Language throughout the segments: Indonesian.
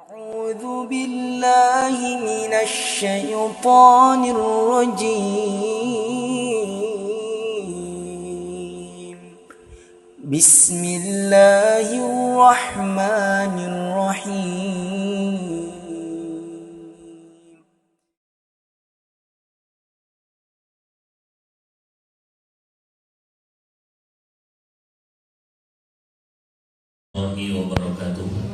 أعوذ بالله من الشيطان الرجيم. بسم الله الرحمن الرحيم. Warahmatullahi wabarakatuh.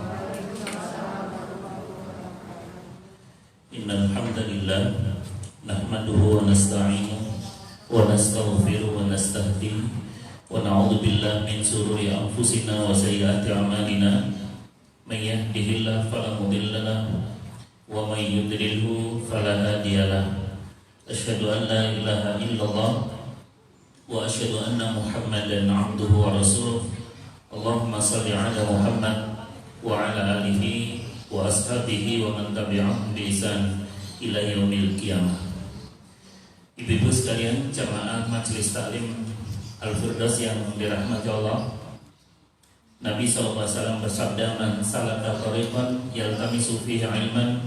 Innal hamdalillah nahmaduhu wa nasta'inuhu wa nastaghfiruhu wa nastahdihi wa na'udzu billahi min shururi anfusina wa sayyiati a'malina. May yahdihillahu fala mudilla lahu wa may yudlilhu fala hadiya lahu. Asyhadu an la ilaha illallah wa asyhadu anna Muhammadan 'abduhu wa rasuluh. Allahumma salli ala Muhammad wa ala alihi wa ashabihi wa man tabi'ahum bi ihsan ila yaumil qiyamah. Ibu-ibu sekalian, jamaah Majelis Taklim Al-Firdaus yang dirahmati Allah, Nabi SAW bersabda, "Man salaka tariqan yaltamisu fihi ilman,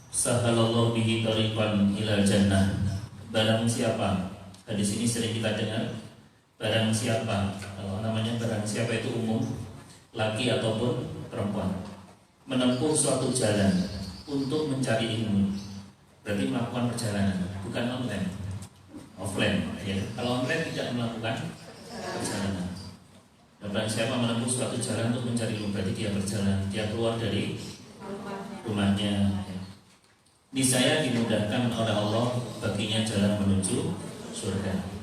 sahalallahu bihi tariqan ilal jannah." Barang siapa, hadis ini sering kita dengar, barang siapa, kalau namanya barang siapa itu umum, laki ataupun perempuan, menempuh suatu jalan untuk mencari ilmu, berarti melakukan perjalanan, bukan online, offline ya. Kalau online tidak melakukan perjalanan. Dan barang siapa menempuh suatu jalan untuk mencari ilmu, berarti dia berjalan, dia keluar dari rumahnya ya. Niscaya dimudahkan oleh Allah baginya jalan menuju surga.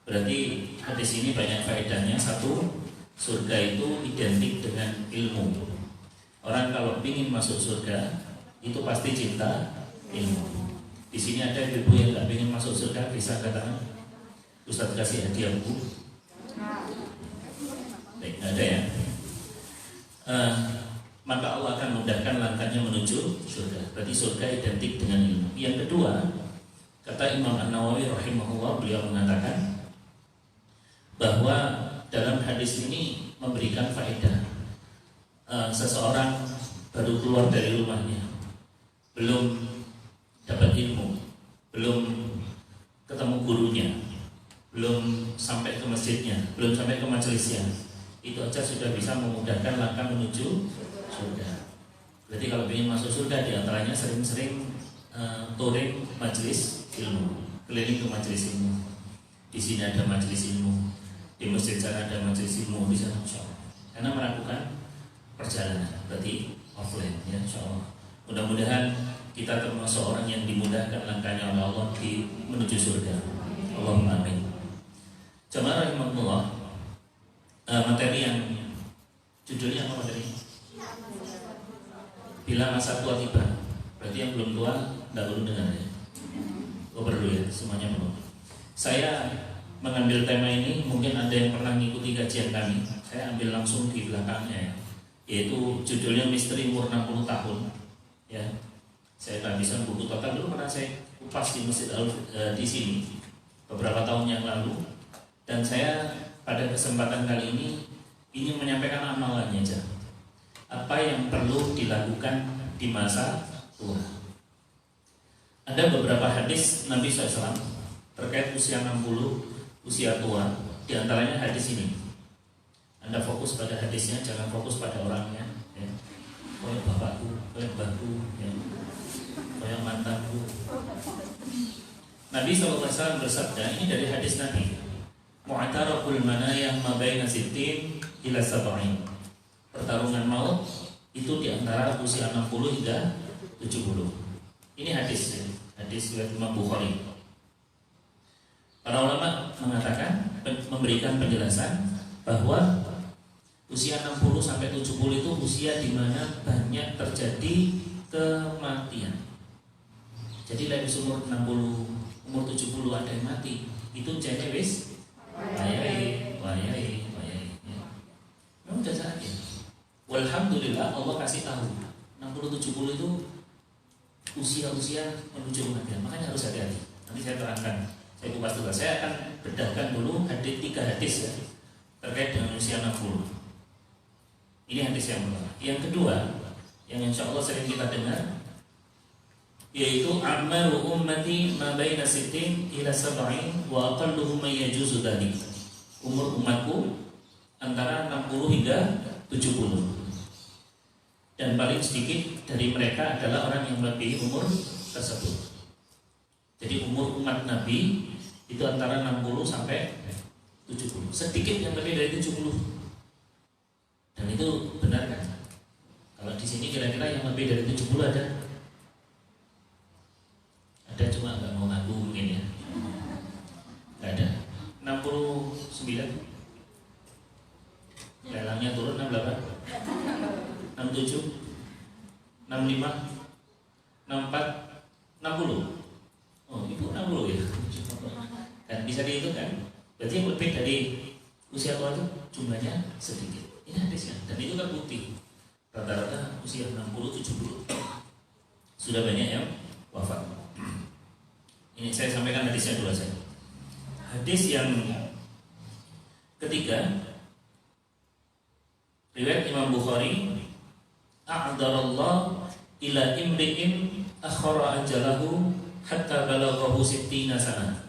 Berarti hadis ini banyak faedahnya. Satu, surga itu identik dengan ilmu. Orang kalau ingin masuk surga itu pasti cinta ilmu. Di sini ada ibu yang nggak ingin masuk surga, bisa katakan, Ustaz kasih hadiah buku. Baik, ada ya. Maka Allah akan mudahkan langkahnya menuju surga. Berarti surga identik dengan ilmu. Yang kedua, kata Imam An-Nawawi rahimahullah, beliau mengatakan bahwa dalam hadis ini memberikan faedah. Seseorang baru keluar dari rumahnya, belum dapat ilmu, belum ketemu gurunya, belum sampai ke masjidnya, belum sampai ke majelisnya, itu aja sudah bisa memudahkan langkah menuju surga. Berarti kalau ingin masuk surga, diantaranya sering-sering touring majelis ilmu, keliling ke majelis ilmu. Di sini ada majelis ilmu, di masjid sana ada majelis ilmu, di sana insyaallah. Karena melakukan perjalanan, berarti offline ya insyaallah. Mudah-mudahan kita termasuk orang yang dimudahkan langkahnya oleh Allah di menuju surga. Allahumma amin. Jemaah rahimahullah, materi yang judulnya apa materi? Bila masa tua tiba. Berarti yang belum tua tidak perlu dengar ya. Oh perlu ya, semuanya perlu. Saya mengambil tema ini, mungkin ada yang pernah mengikuti kajian kami. Saya ambil langsung di belakangnya ya. Yaitu judulnya Misteri Umur 60 Tahun ya. Saya kehabisan buku total dulu, pernah saya kupas di Masjid di sini beberapa tahun yang lalu. Dan saya pada kesempatan kali ini ingin menyampaikan amalannya aja. Apa yang perlu dilakukan di masa tua. Ada beberapa hadis Nabi SAW terkait usia 60, usia tua. Di antaranya hadis ini. Anda fokus pada hadisnya, jangan fokus pada orangnya ya. Kayak bapakku, kayak mbahku ya. Kayak mantanku. Nabi SAW bersabda, ini dari hadis Nabi, Mu'tarakul manayah ma baina sittin ila sab'in. Pertarungan maut itu di antara usia 60 hingga 70. Ini hadis ya. Hadis riwayat Imam Bukhari. Para ulama mengatakan, memberikan penjelasan bahwa usia 60 sampai 70 itu usia di mana banyak terjadi kematian. Jadi lagi umur 60, umur 70 ada yang mati, itu jadi wis wayai. Memang udah saatnya. Walhamdulillah Allah kasih tahu 60-70 itu usia-usia menuju kematian. Makanya harus hati-hati. Nanti saya terangkan, saya kupas dulu. Saya akan bedahkan dulu 3 hadis ya, terkait dengan usia 60. Ini hadis yang pertama. Yang kedua, yang insya Allah sering kita dengar, yaitu amalu ummati ma baina sittin ila sab'in wa aqalluhum man yajuzu dzalik. Umur umatku antara 60 hingga 70. Dan paling sedikit dari mereka adalah orang yang melebihi umur tersebut. Jadi umur umat Nabi itu antara 60 sampai 70. Sedikit yang lebih dari 70. Dan itu benar kan? Kalau di sini kira-kira yang lebih dari 70 ada? Ada, cuma nggak mau ngaku mungkin ya. Nggak ada. 69. Lelangnya turun 68, 67, 65, 64, 60. Oh, itu 60 ya. Dan bisa dihitung kan? Berarti yang lebih dari usia tua itu jumlahnya sedikit. Ini hadisnya. Dan itu terbukti. Rata-rata usia 60, 70 sudah banyak yang wafat. Ini saya sampaikan hadisnya dulu saja. Hadis yang ketiga, riwayat Imam Bukhari, a'dzarallahu ila imri'in akhara ajalahu hatta balaghahu 60 sana.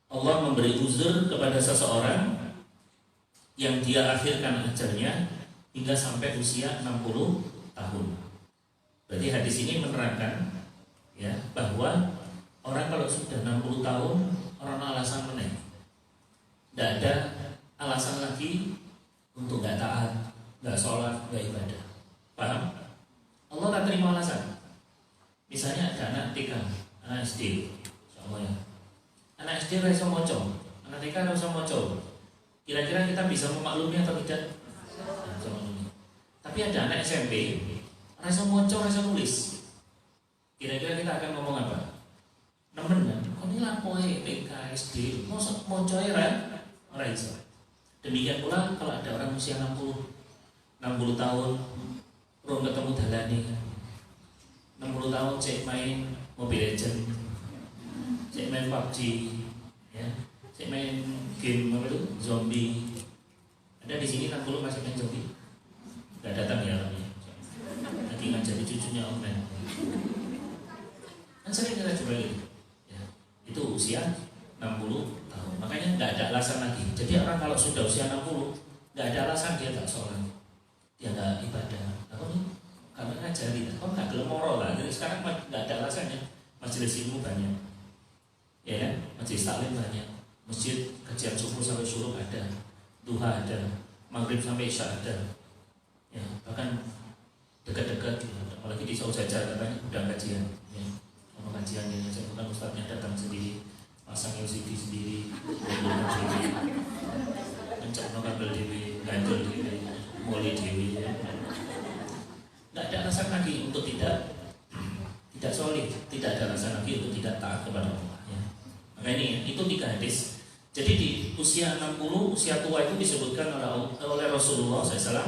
Allah memberi uzur kepada seseorang yang dia akhirkan ajalnya hingga sampai usia 60 tahun. Berarti hadis ini menerangkan ya bahwa orang kalau sudah 60 tahun orang alasan meneh. Tidak ada alasan lagi untuk nggak taat, nggak sholat, nggak ibadah. Paham? Allah tak terima alasan. Misalnya ada anak TK, anak SD, insya ya. Anak SD rasa moco, anak TK rasa moco. Kira-kira kita bisa memaklumi atau tidak? Tapi ada anak SMP, rasa moco, rasa nulis. Kira-kira kita akan ngomong apa? Nemen kan? Kok ini lapoe TK SD, moco ya kan? Orang bisa. Demikian pula kalau ada orang usia 60 tahun belum ketemu dalane, 60 tahun cek main Mobile Legend, cek main PUBG, ya, cek main game apa itu zombie. Ada di sini 60 masih main zombie? Gak datang ya orangnya. Lagi ngajari cucunya online. Kan sering kita coba gitu. Ya, itu usia 60 tahun. Makanya nggak ada alasan lagi. Jadi orang kalau sudah usia 60 nggak ada alasan dia tak sholat, dia nggak ibadah. Apa nih? Karena ngajari, kok nggak gelem moro lah. Jadi sekarang nggak ada alasannya. Majelis ilmu banyak, ya kan? Majelis taklim banyak, masjid kajian subuh sampai syuruk ada, duha ada, maghrib sampai isya ada. Ya, bahkan dekat-dekat, apalagi di Saudi Jajar katanya udah kajian. Ya, sama kajiannya, saya bukan ustadznya datang sendiri, pasang LCD sendiri, mencok kabel dewi, ganjol dewi, moli dewi. Tidak ada alasan lagi untuk tidak solid, tidak ada alasan lagi untuk tidak taat kepada Allah. Ya. Maka ini itu 3 hadis. Jadi di usia 60, usia tua itu disebutkan oleh Rasulullah SAW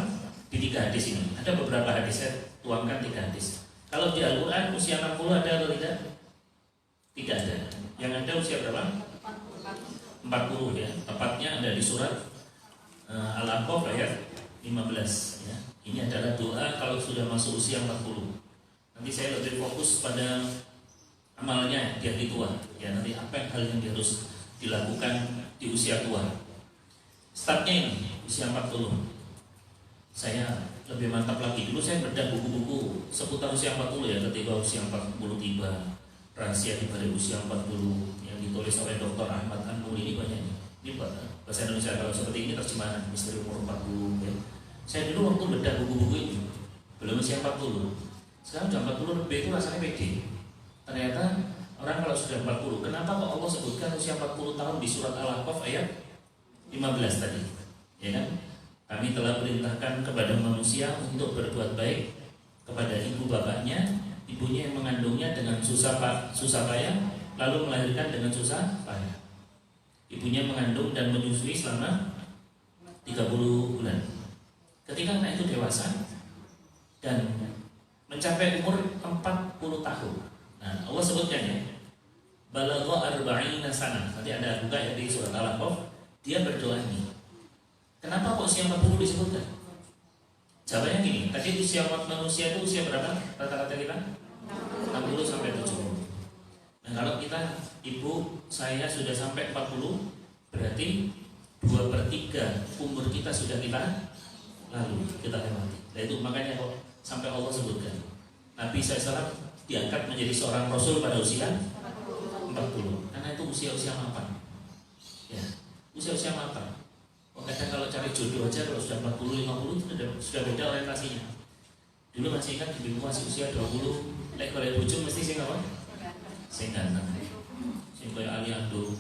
di 3 hadis ini. Ada beberapa hadis, saya tuangkan 3 hadis. Kalau di Al-Quran usia 60 ada atau tidak? Tidak ada. Yang ada usia berapa? 40 ya. Tepatnya ada di surat Al-Aqaf ayat 15 ya. Ini adalah doa kalau sudah masuk usia 40. Nanti saya lebih fokus pada amalnya di hari tua. Ya, nanti apa hal yang harus dilakukan di usia tua. Startnya ini usia 40. Saya lebih mantap lagi. Dulu saya bedah buku-buku seputar usia 40 ya, ketika usia 40 tiba. Rahasia di balik usia 40 yang ditulis oleh Dr. Ahmad An-Nur ini banyak. Ini bahasa Indonesia kalau seperti ini terjemahan misteri umur 40 ya. Saya dulu waktu bedah buku-buku ini belum usia 40. Sekarang udah 40 lebih itu rasanya pede. Ternyata orang kalau sudah 40, kenapa kok Allah sebutkan usia 40 tahun di surat Al-Aqaf ayat 15 tadi? Ya kan? Kami telah perintahkan kepada manusia untuk berbuat baik kepada ibu bapaknya, ibunya yang mengandungnya dengan susah payah, lalu melahirkan dengan susah payah. Ibunya mengandung dan menyusui selama 30 bulan. Ketika anak itu dewasa dan mencapai umur 40 tahun, nah Allah sebutkan ya, balagha arba'ina sana. Nanti ada buka ya di surat Al-Aqaf, dia berdoa ini. Kenapa kok usia 40 disebutkan? Jawabannya gini, tadi usia manusia itu usia berapa rata-rata kita? 60 sampai 70. Nah kalau kita, ibu, saya sudah sampai 40, berarti 2/3 umur kita sudah kita lewati. Nah itu makanya kok sampai Allah sebutkan Nabi SAW diangkat menjadi seorang Rasul pada usia 40. Karena itu usia-usia mapan. Ya, usia-usia mapan. Kadang kalau cari jodoh aja kalau sudah 40-50 itu sudah beda orientasinya. Dulu masih ingat ibu masih usia 20, lek kalau bujung mesti sing apa? Sing ganteng. Sing koyo Ali Ando.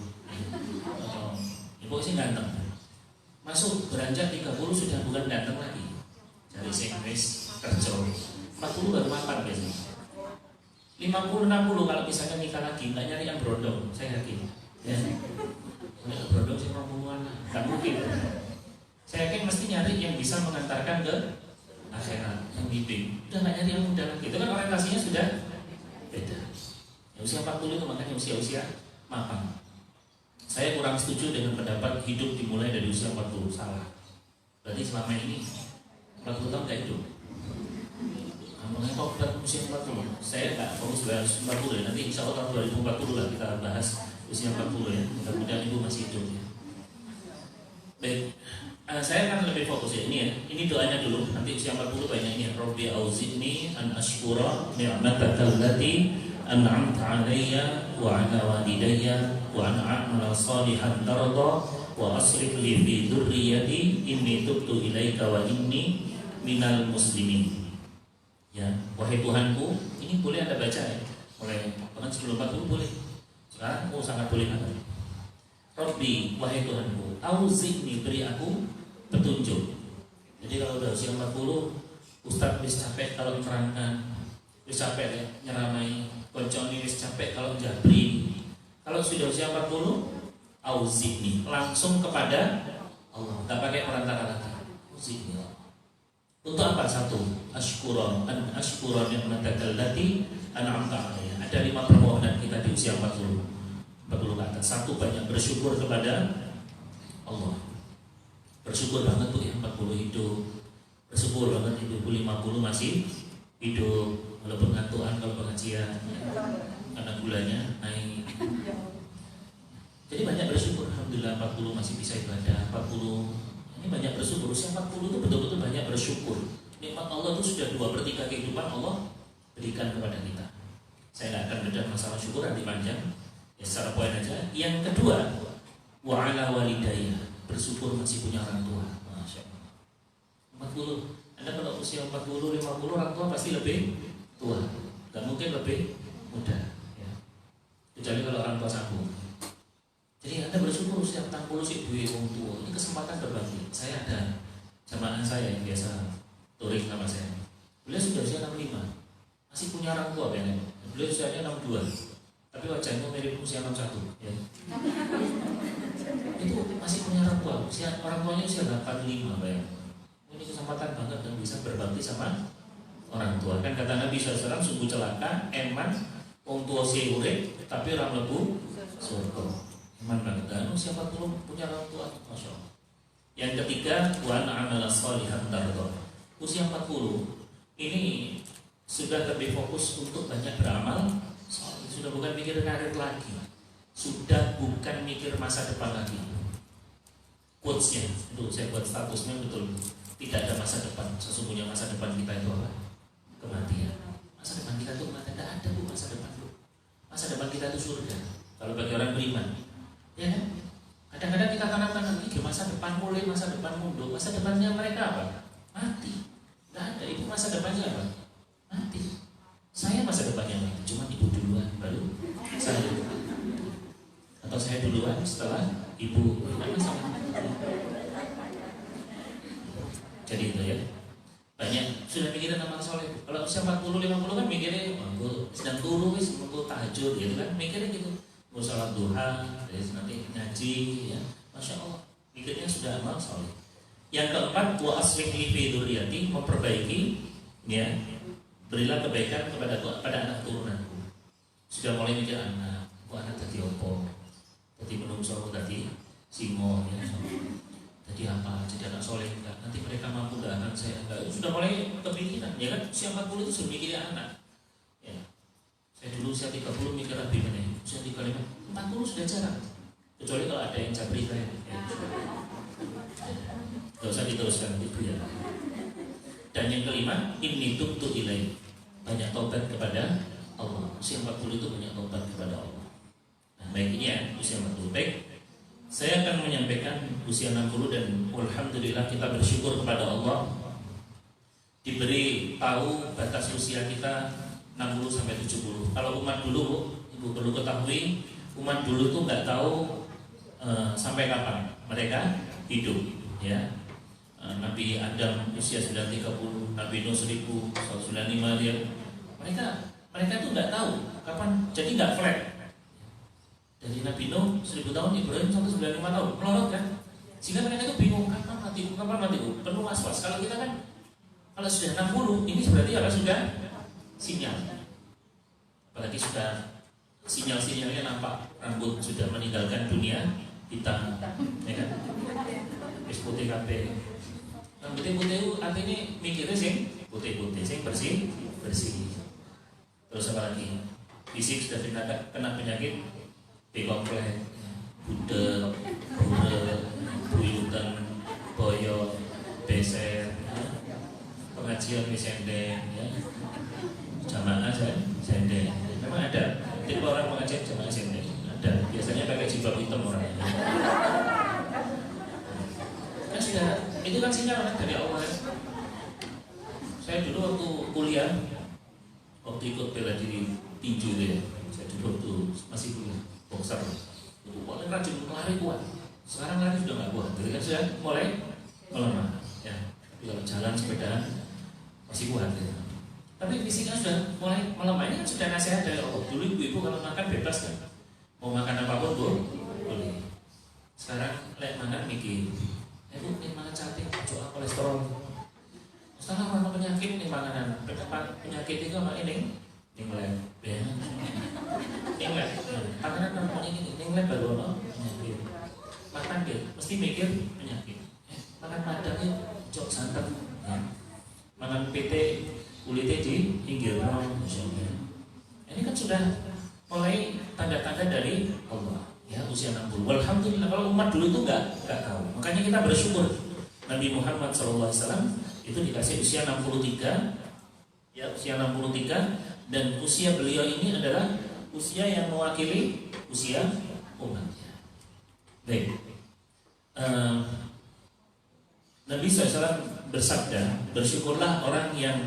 Atau ibu sing ganteng. Masuk beranjak 30 sudah bukan ganteng lagi. Cari sing wis kerja. 40 baru mapan biasanya. 50-60 kalau misalnya nikah lagi nggak nyari yang berondong, saya yakin. Ya. Berondong sih 20-an, nggak mungkin. Saya yakin mesti nyari yang bisa mengantarkan ke akhirat, yang bimbing. Udah nggak nyari yang muda lagi. Itu kan orientasinya sudah beda. Ya, usia 40 itu makanya usia-usia mapan. Saya kurang setuju dengan pendapat hidup dimulai dari usia 40. Salah. Berarti selama ini 40 tahun nggak hidup. Mengenai kok usia 40, saya nggak fokus 40 ya. Nanti insya Allah tahun 2040 lah kita bahas usia 40 ya. Mudah-mudahan ibu masih hidup ya. Baik, saya akan lebih fokus ya. Ini ya, ini doanya dulu. Nanti usia 40 banyak ini. Rabbi auzi'ni an ashkura ni'mataka allati an'amta 'alayya wa 'ala walidayya wa an a'mala salihan tarda wa asrif li fi dzurriyyati inni tubtu ilaika wa inni minal muslimin. Ya, wahai Tuhanku, ini boleh Anda baca ya. Mulai bahkan sebelum 40 boleh. Sekarang sangat boleh Anda. Rabbi, wahai Tuhanku, auzi'ni, beri aku petunjuk. Jadi kalau udah usia 40, Ustaz wis capek kalau menerangkan, wis capek ya nyeramai, konconi wis capek kalau jabri. Kalau sudah usia 40, auzi'ni, langsung kepada Allah, tak pakai perantara lagi. Auzi'ni. Untuk apa? Satu, ashkura ni'mataka allati an'amta 'alayya. Ada 5 permohonan kita di usia 40 ke atas. Satu, banyak bersyukur kepada Allah. Bersyukur banget tuh ya 40 hidup. Bersyukur banget hidup 50 masih hidup walaupun ngantuan kalau pengajian karena gulanya naik. Jadi banyak bersyukur, alhamdulillah 40 masih bisa ibadah. 40 ini banyak bersyukur. Usia 40 itu betul-betul banyak bersyukur. Nikmat Allah itu sudah 2/3 kehidupan Allah berikan kepada kita. Saya tidak akan bedah masalah syukur nanti panjang. Ya secara poin aja. Yang kedua, wa 'ala walidayya, bersyukur masih punya orang tua. Masya Allah. 40. Anda kalau usia 40, 50 orang tua pasti lebih tua. Gak mungkin lebih muda. Ya. Kecuali kalau orang tua sambung. Jadi Anda bersyukur usia 60 sih duwe wong tua. Ini kesempatan berbagi. Saya ada jamaah saya yang biasa touring sama saya. Beliau sudah usia 65. Masih punya orang tua kan? Beliau usianya 62. Tapi wajahnya mirip usia 61 ya. Itu masih punya orang tua. Orang tuanya usia 85 bayang. Ini kesempatan banget dan bisa berbakti sama orang tua. Kan kata Nabi SAW, sungguh celaka eman wong tua si urip tapi orang lebu surga. Iman banget kan, siapa tuh punya orang tua, masya Allah. Yang ketiga, wa amala sholihan tarda. Usia 40 ini sudah lebih fokus untuk banyak beramal. Sudah bukan mikir karir lagi, sudah bukan mikir masa depan lagi. Quotesnya itu saya buat statusnya betul. Tidak ada masa depan. Sesungguhnya masa depan kita itu apa? Kematian. Masa depan kita itu kematian. Tidak ada bu masa depan bu. Masa depan kita itu surga. Kalau bagi orang beriman. Ya kan? Kadang-kadang kita tanam-tanam ini masa depan mulai, masa depan mundur. Masa depannya mereka apa? Mati. Tidak ada. Itu masa depannya apa? Mati. Saya masa depannya mati. Cuma ibu duluan, baru saya. Atau saya duluan setelah ibu. Jadi itu ya. Banyak sudah mikirin amal soleh. Kalau usia 40-50 kan mikirnya sedang turu, mau tahajud gitu kan. Mikirnya gitu. Mau salat duha, nanti ngaji, ya, masya Allah, mikirnya sudah amal soleh. Yang keempat, wa aslih li fi dzurriyyati, memperbaiki, ya, berilah kebaikan pada anak turunanku. Sudah mulai mikir anak tadi opo, tadi menungso, tadi simo, ya, jadi apa, jadi anak soleh enggak, nanti mereka mampu enggak, anak saya enggak, itu sudah mulai kepikiran, ya kan? Usia 40 itu sudah mikirin anak. Ya. Saya dulu usia 30 mikir lebih benar, usia 35, 40 sudah jarang, kecuali kalau ada yang jabri saya. Ya. Gak usah diteruskan itu ya. Dan yang kelima, inni tubtu ilaih, banyak taubat kepada Allah. Usia 40 itu banyak taubat kepada Allah. Nah, baik ini ya, usia 40. Baik, saya akan menyampaikan usia 60 dan alhamdulillah kita bersyukur kepada Allah diberi tahu batas usia kita 60 sampai 70. Kalau umat dulu, Ibu perlu ketahui, umat dulu tuh nggak tahu sampai kapan mereka hidup, ya. Nabi Adam usia sudah 30, Nabi Nuh 1000, 195 dia. Mereka tuh nggak tahu kapan, jadi nggak flat. Dari Nabi Nuh 1000 tahun, Ibrahim sampai 95 tahun, melorot kan? Sehingga mereka itu bingung kapan matiku, penuh was-was. Kalau kita kan, kalau sudah 60, ini berarti apa, sudah sinyal. Apalagi sudah sinyal-sinyalnya nampak, rambut sudah meninggalkan dunia hitam, ya kan? Putih kabeh. Putih-putih itu artinya mikirnya sih putih-putih, sih bersih. Terus apa lagi? Fisik sudah kena penyakit kompleks, budek, buyutan, boyok, beser, pengajian sendeng, ya. Jamaah sendeng. Memang ada. Jadi orang pengajian jamaah sendeng ada. Biasanya pakai jilbab hitam orangnya. Sudah, itu kan sinyal kan dari Allah. Saya dulu waktu kuliah, waktu ikut bela diri tinju ya, saya dulu waktu masih kuliah boxer, itu paling rajin lari kuat. Sekarang lari sudah nggak kuat, jadi kan sudah mulai melemah. Ya, tapi kalau jalan sepeda masih kuat ya. Tapi fisiknya sudah mulai melemah. Ini kan sudah nasihat dari Allah. Dulu ibu-ibu kalau makan bebas kan, mau makan apapun boleh. Sekarang lek makan mikir. Bu, ini makan cantik, coba kolesterol. Sekarang orang penyakit ini makanan. Penyakit itu apa ini? Ninglet, ya. Ninglet. Makanan orang ini ninglet baru ono penyakit. Makan dia, mesti mikir penyakit. Makan padang itu cok santan. Ya. Makan PT kulitnya di pinggir. Ini kan sudah mulai tanda-tanda dari Allah. Ya, usia 60. Alhamdulillah, kalau umat dulu itu enggak tahu. Makanya kita bersyukur Nabi Muhammad SAW itu dikasih usia 63. Ya, usia 63, dan usia beliau ini adalah usia yang mewakili usia umatnya. Baik. Nabi SAW bersabda, bersyukurlah orang yang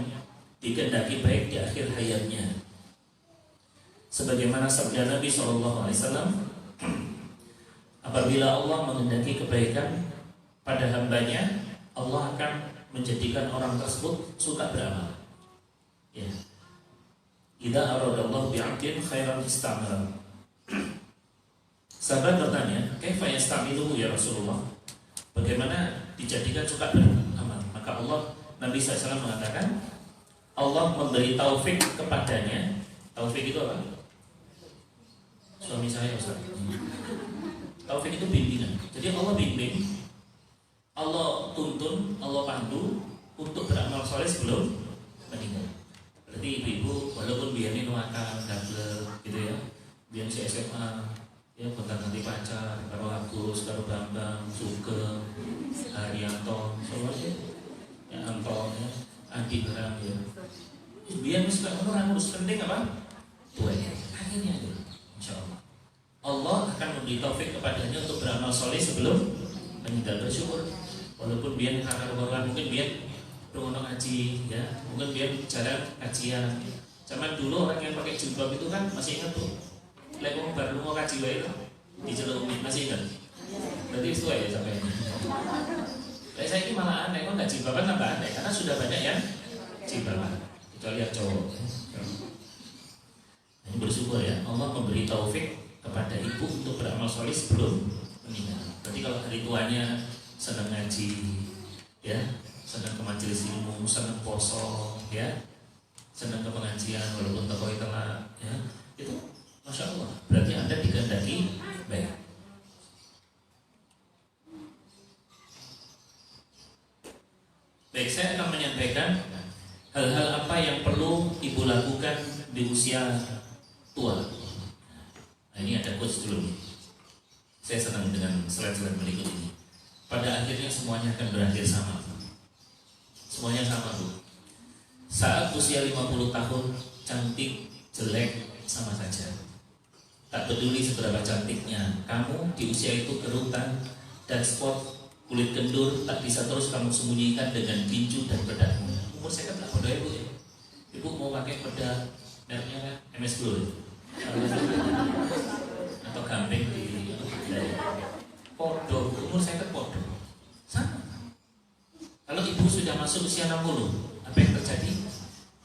dikehendaki baik di akhir hayatnya. Sebagaimana sabda Nabi SAW, apabila Allah menghendaki kebaikan pada hambanya, Allah akan menjadikan orang tersebut suka beramal. Ya. Idza aradallahu bi'abdin khairan istamara. Sahabat bertanya, "Kaifa yastamiluhu ya Rasulullah?" Bagaimana dijadikan suka beramal? Maka Nabi SAW mengatakan, Allah memberi taufik kepadanya. Taufik itu apa? Suami saya Ustaz. Taufik itu bimbingan. Jadi Allah bimbing, Allah tuntun, Allah pandu untuk beramal soleh sebelum meninggal. Berarti ibu-ibu walaupun biarnya nuaka, double gitu ya, biar si SMA, ya kontak-kontak pacar, karo Agus, karo Bambang, Sugeng, Haryanto, soalnya ya Anton, ya Adi barang ya. Biar misalnya orang harus penting apa? Tuh ya. Akhirnya ya, insya Allah. Allah akan memberi taufik kepadanya untuk beramal soleh sebelum meninggal. Bersyukur walaupun biar kakak-kakak mungkin biar beruntung ngaji ya, mungkin biar jarang kajian. Zaman dulu orang yang pakai jilbab itu kan masih ingat tuh, lewat baru mau kaji wae di Celuk Umi, masih ingat? Berarti itu ya sampai ini. Saya ini malah aneh, kok nggak jilbaban tambah aneh karena sudah banyak yang jilbaban, kecuali yang cowok. Ini bersyukur ya, Allah memberi taufik kepada ibu untuk beramal soleh sebelum meninggal. Berarti kalau hari tuanya senang ngaji, ya, senang ke majelis ilmu, senang poso, ya, senang ke pengajian walaupun tokoh telat, ya, itu masya Allah. Berarti Anda dikehendaki baik. ibu lakukan di usia tua? Nah, ini ada quotes dulu nih. Saya senang dengan slide-slide berikut ini. Pada akhirnya semuanya akan berakhir sama. Semuanya sama, Bu. Saat usia 50 tahun, cantik, jelek, sama saja. Tak peduli seberapa cantiknya, kamu di usia itu kerutan dan spot, kulit kendur, tak bisa terus kamu sembunyikan dengan tinju dan bedakmu. Umur saya kan berapa ya, Bu ya? Ibu mau pakai bedak mereknya kan MS Glow ya? Atau gamping di podo, umur saya kan podo sama. Kalau ibu sudah masuk usia 60, apa yang terjadi?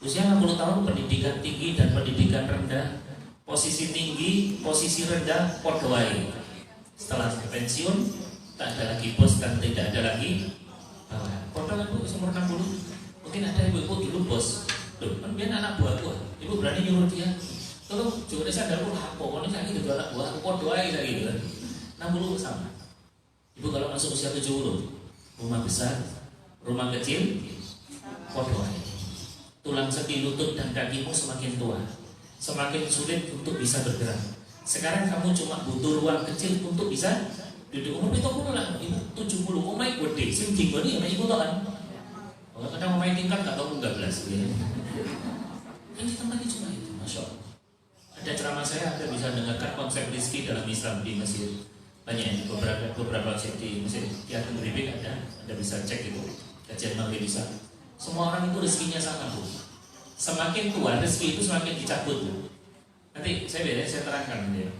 Usia 60 tahun pendidikan tinggi dan pendidikan rendah, posisi tinggi, posisi rendah, podo wae. Setelah pensiun, tak ada lagi bos dan tidak ada lagi bawahan. Podo kan Bu, umur 60. Mungkin ada ibu-ibu dulu bos. Loh, kan dia anak buahku. Ibu berani nyuruh dia, tolong jual sadar pun apa? Pokoknya saya gitu anak buah, podo wae gitu kan. 60 sama. Ibu kalau masuk usia 70, rumah besar, rumah kecil, podo wae. Tulang sendi lutut dan kakimu semakin tua, semakin sulit untuk bisa bergerak. Sekarang kamu cuma butuh ruang kecil untuk bisa duduk. Umur itu pun lah, ibu 70, umai gede, sing tinggi ini ibu tau kan? Kalau kadang umai tingkat gak tau 13 ya. Ini tempatnya cuma itu, Masya Allah. Ada ceramah saya, Anda bisa dengarkan konsep rizki dalam Islam di Mesir. Banyak beberapa website di Mesir, di Atom Briefing ada, Anda bisa cek itu. Kajian maghrib bisa. Semua orang itu rezekinya sama, Bu. Semakin tua rezeki itu semakin dicabut, Bu. Nanti saya terangkan ya.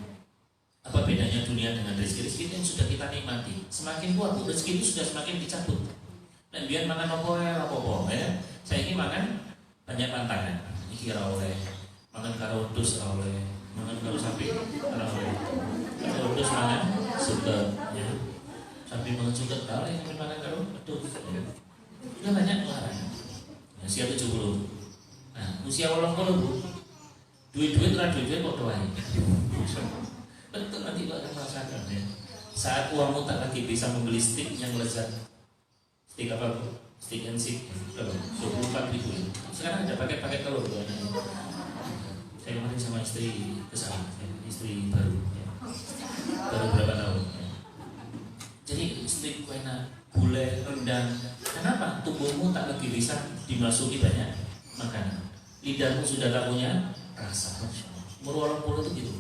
Apa bedanya dunia dengan rezeki? Rezeki yang sudah kita nikmati. Semakin tua, Bu, rezeki itu sudah semakin dicabut. Dan biar makan apa ya. Saya ingin makan banyak pantangan. Iki ra oleh, mangan karo wedhus ra oleh, mangan karo sapi ra oleh. Karo wedhus mangan suket ya. Sapi mangan suket ra oleh, mangan karo wedhus. Udah banyak larangan. Usia 70. Nah, usia 80, Bu. Duit-duit ra duit-duit kok doain. Betul, nanti lo akan merasakan ya. Saat uangmu tak lagi bisa membeli stick yang lezat. Stick apa, Bu? Stick and stick 24.000 ya. Sekarang ada paket-paket telur tuh. Saya kemarin sama istri kesana ya. Istri baru ya. Baru berapa tahun ya. Jadi stick enak, gulai, rendang. Kenapa? Tubuhmu tak lagi bisa dimasuki banyak makanan. Lidahmu sudah tak punya rasa. Umur 80 itu gitu.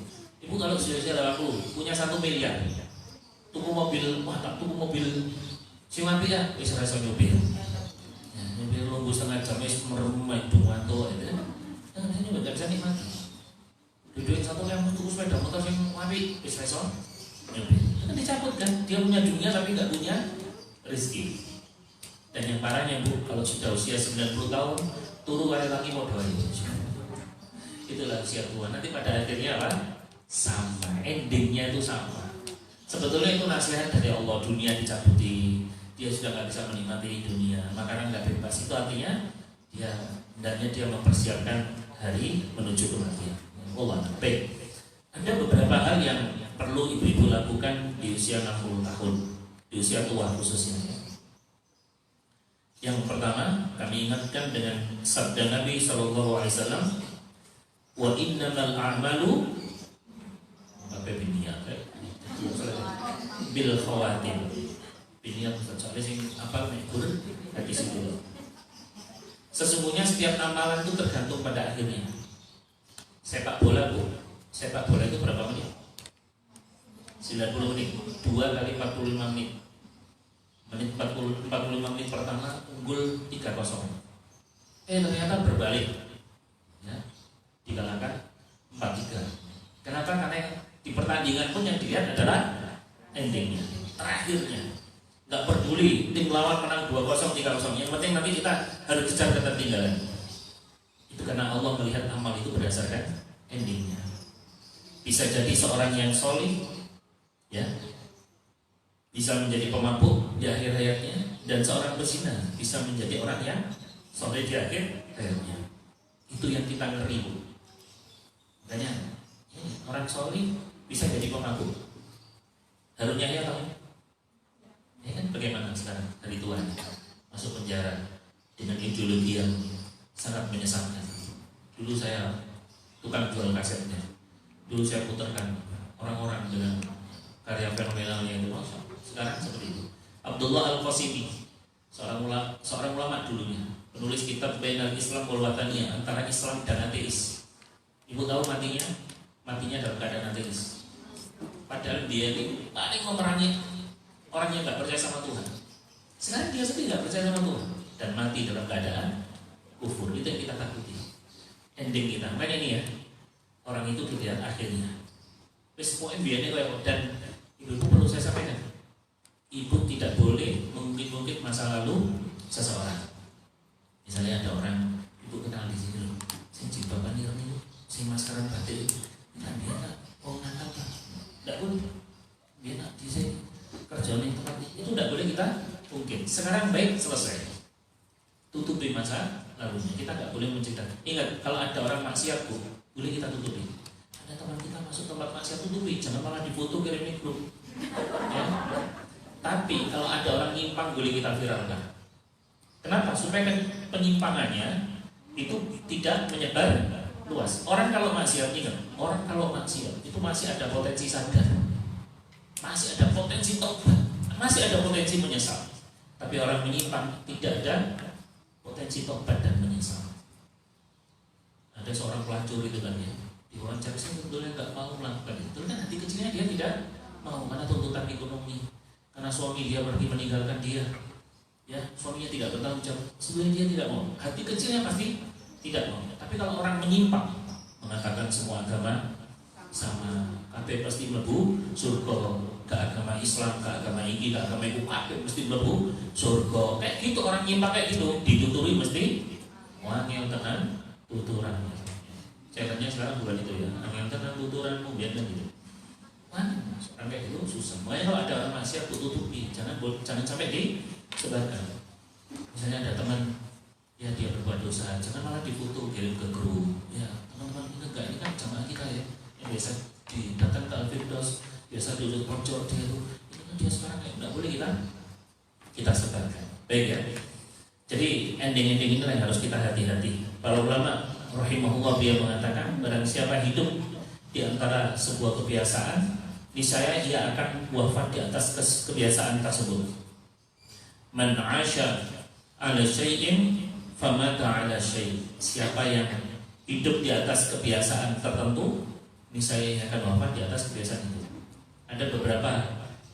Ibu kalau sudah 80 punya 1 miliar, tuku mobil, wah tak tuku mobil si mati ya, bisa rasa nyopir. Ya, nyopir nunggu setengah jam es meremai dunganto itu. Jangan hanya nggak bisa nikmati. Duit satu yang tuku sepeda motor yang wapi, bisa rasa nyopir. Itu kan dicabut kan, dia punya dunia tapi nggak punya rezeki. Dan yang parahnya, Bu, kalau sudah usia 90 tahun, turu kali lagi mau doain. Itulah usia tua. Nanti pada akhirnya apa? Sama, endingnya itu sama. Sebetulnya itu nasihat dari Allah, dunia dicabuti, dia sudah nggak bisa menikmati dunia, makanan nggak bebas. Itu artinya dia hendaknya dia mempersiapkan hari menuju kematian. Allah, baik. Ada beberapa hal yang perlu ibu-ibu lakukan di usia 60 tahun, di usia tua khususnya. Yang pertama, kami ingatkan dengan sabda Nabi SAW, wa innamal a'malu bil khawatim. Ini yang soalnya sing apa mekur hadis itu. Sesungguhnya setiap amalan itu tergantung pada akhirnya. Sepak bola, Bu. Sepak bola itu berapa menit? 90 menit. 2 kali 45 menit. Menit 45 menit pertama unggul 3-0. Ternyata berbalik. Ya. Dikalahkan 4-3. Kenapa? Karena di pertandingan pun yang dilihat adalah endingnya, terakhirnya. Nggak peduli tim lawan menang 2-0, 3-0. Yang penting nanti kita harus kejar ketertinggalan. Itu karena Allah melihat amal itu berdasarkan endingnya. Bisa jadi seorang yang solih, ya, bisa menjadi pemabuk di akhir hayatnya, dan seorang berzina bisa menjadi orang yang soleh di akhir hayatnya. Itu yang kita ngeri, Bu. Makanya orang solih bisa jadi pemabuk. Harun Yahya tahu? Ya kan bagaimana sekarang hari Tuhan masuk penjara dengan ideologi yang sangat menyesatkan. Dulu saya tukang jual kasetnya. Dulu saya putarkan orang-orang dengan karya fenomenalnya itu. Sekarang seperti itu. Abdullah Al-Qasimi, seorang ulama dulunya, penulis kitab Bainal Islam wal Wataniyah, antara Islam dan ateis. Ibu tahu matinya? Matinya dalam keadaan ateis. Padahal dia ini paling memerangi orang yang tidak percaya sama Tuhan. Sekarang dia sendiri tidak percaya sama Tuhan dan mati dalam keadaan kufur. Itu yang kita takuti. Ending kita, main ini ya. Orang itu dilihat akhirnya. Wis poin biarnya kayak, dan ibu perlu saya sampaikan. Ibu tidak boleh mengungkit-ungkit masa lalu seseorang. Misalnya ada orang, ibu kenal di sini loh, sing jilbaban ireng, sing maskeran batik, tidak dia tak, oh nakal tak, tidak boleh. Dia nak di sini kerja di tempat itu tidak boleh kita ungkit. Sekarang baik selesai, tutupi masa lalunya. Kita tidak boleh menciptakan. Ingat, kalau ada orang maksiat bu, boleh kita tutupi. Ada teman kita masuk tempat maksiat, tutupi, jangan malah difoto kirim di grup. Ya. Tapi kalau ada orang nyimpang, boleh kita viralkan. Kenapa? Supaya penyimpangannya itu tidak menyebar luas. Orang kalau maksiat, ingat, orang kalau maksiat itu masih ada potensi sadar, masih ada potensi tobat, masih ada potensi menyesal. Tapi orang menyimpang tidak ada potensi tobat dan menyesal. Ada seorang pelacur itu kan ya, diwawancara, saya sebetulnya nggak mau melakukan itu, kan hati kecilnya dia tidak mau, mana tuntutan ekonomi, karena suami dia pergi meninggalkan dia, ya suaminya tidak bertanggung jawab, sebenarnya dia tidak mau, hati kecilnya pasti tidak mau. Tapi kalau orang menyimpang, mengatakan semua agama sama, kabeh pasti mlebu surga, ke agama Islam, ke agama iki, ke agama iku, kabeh mesti mlebu surga, kayak gitu. Orang nyimpang kayak gitu dituturi mesti wangil tenan tuturan. Challenge-nya sekarang bukan itu ya, wangil tenan tuturanmu biar kan gitu. Mana orang kayak gitu susah. Makanya kalau ada orang maksiat tutupi, jangan sampai disebarkan. Misalnya ada teman, ya dia berbuat dosa, jangan malah difoto kirim ke grup. Ya teman-teman ini enggak, ini kan jamaah kita ya, yang biasa datang ke Al-Firdaus, biasa duduk pojok dia itu kan dia sekarang kayak nggak boleh kita sebarkan. Baik ya. Jadi ending-ending ini yang harus kita hati-hati. Para ulama rahimahullah dia mengatakan, barang siapa hidup di antara sebuah kebiasaan, niscaya ia akan wafat di atas kebiasaan tersebut. Man 'asha 'ala syai'in famata 'ala syai'. Siapa yang hidup di atas kebiasaan tertentu, niscaya ia akan wafat di atas kebiasaan itu. Ada beberapa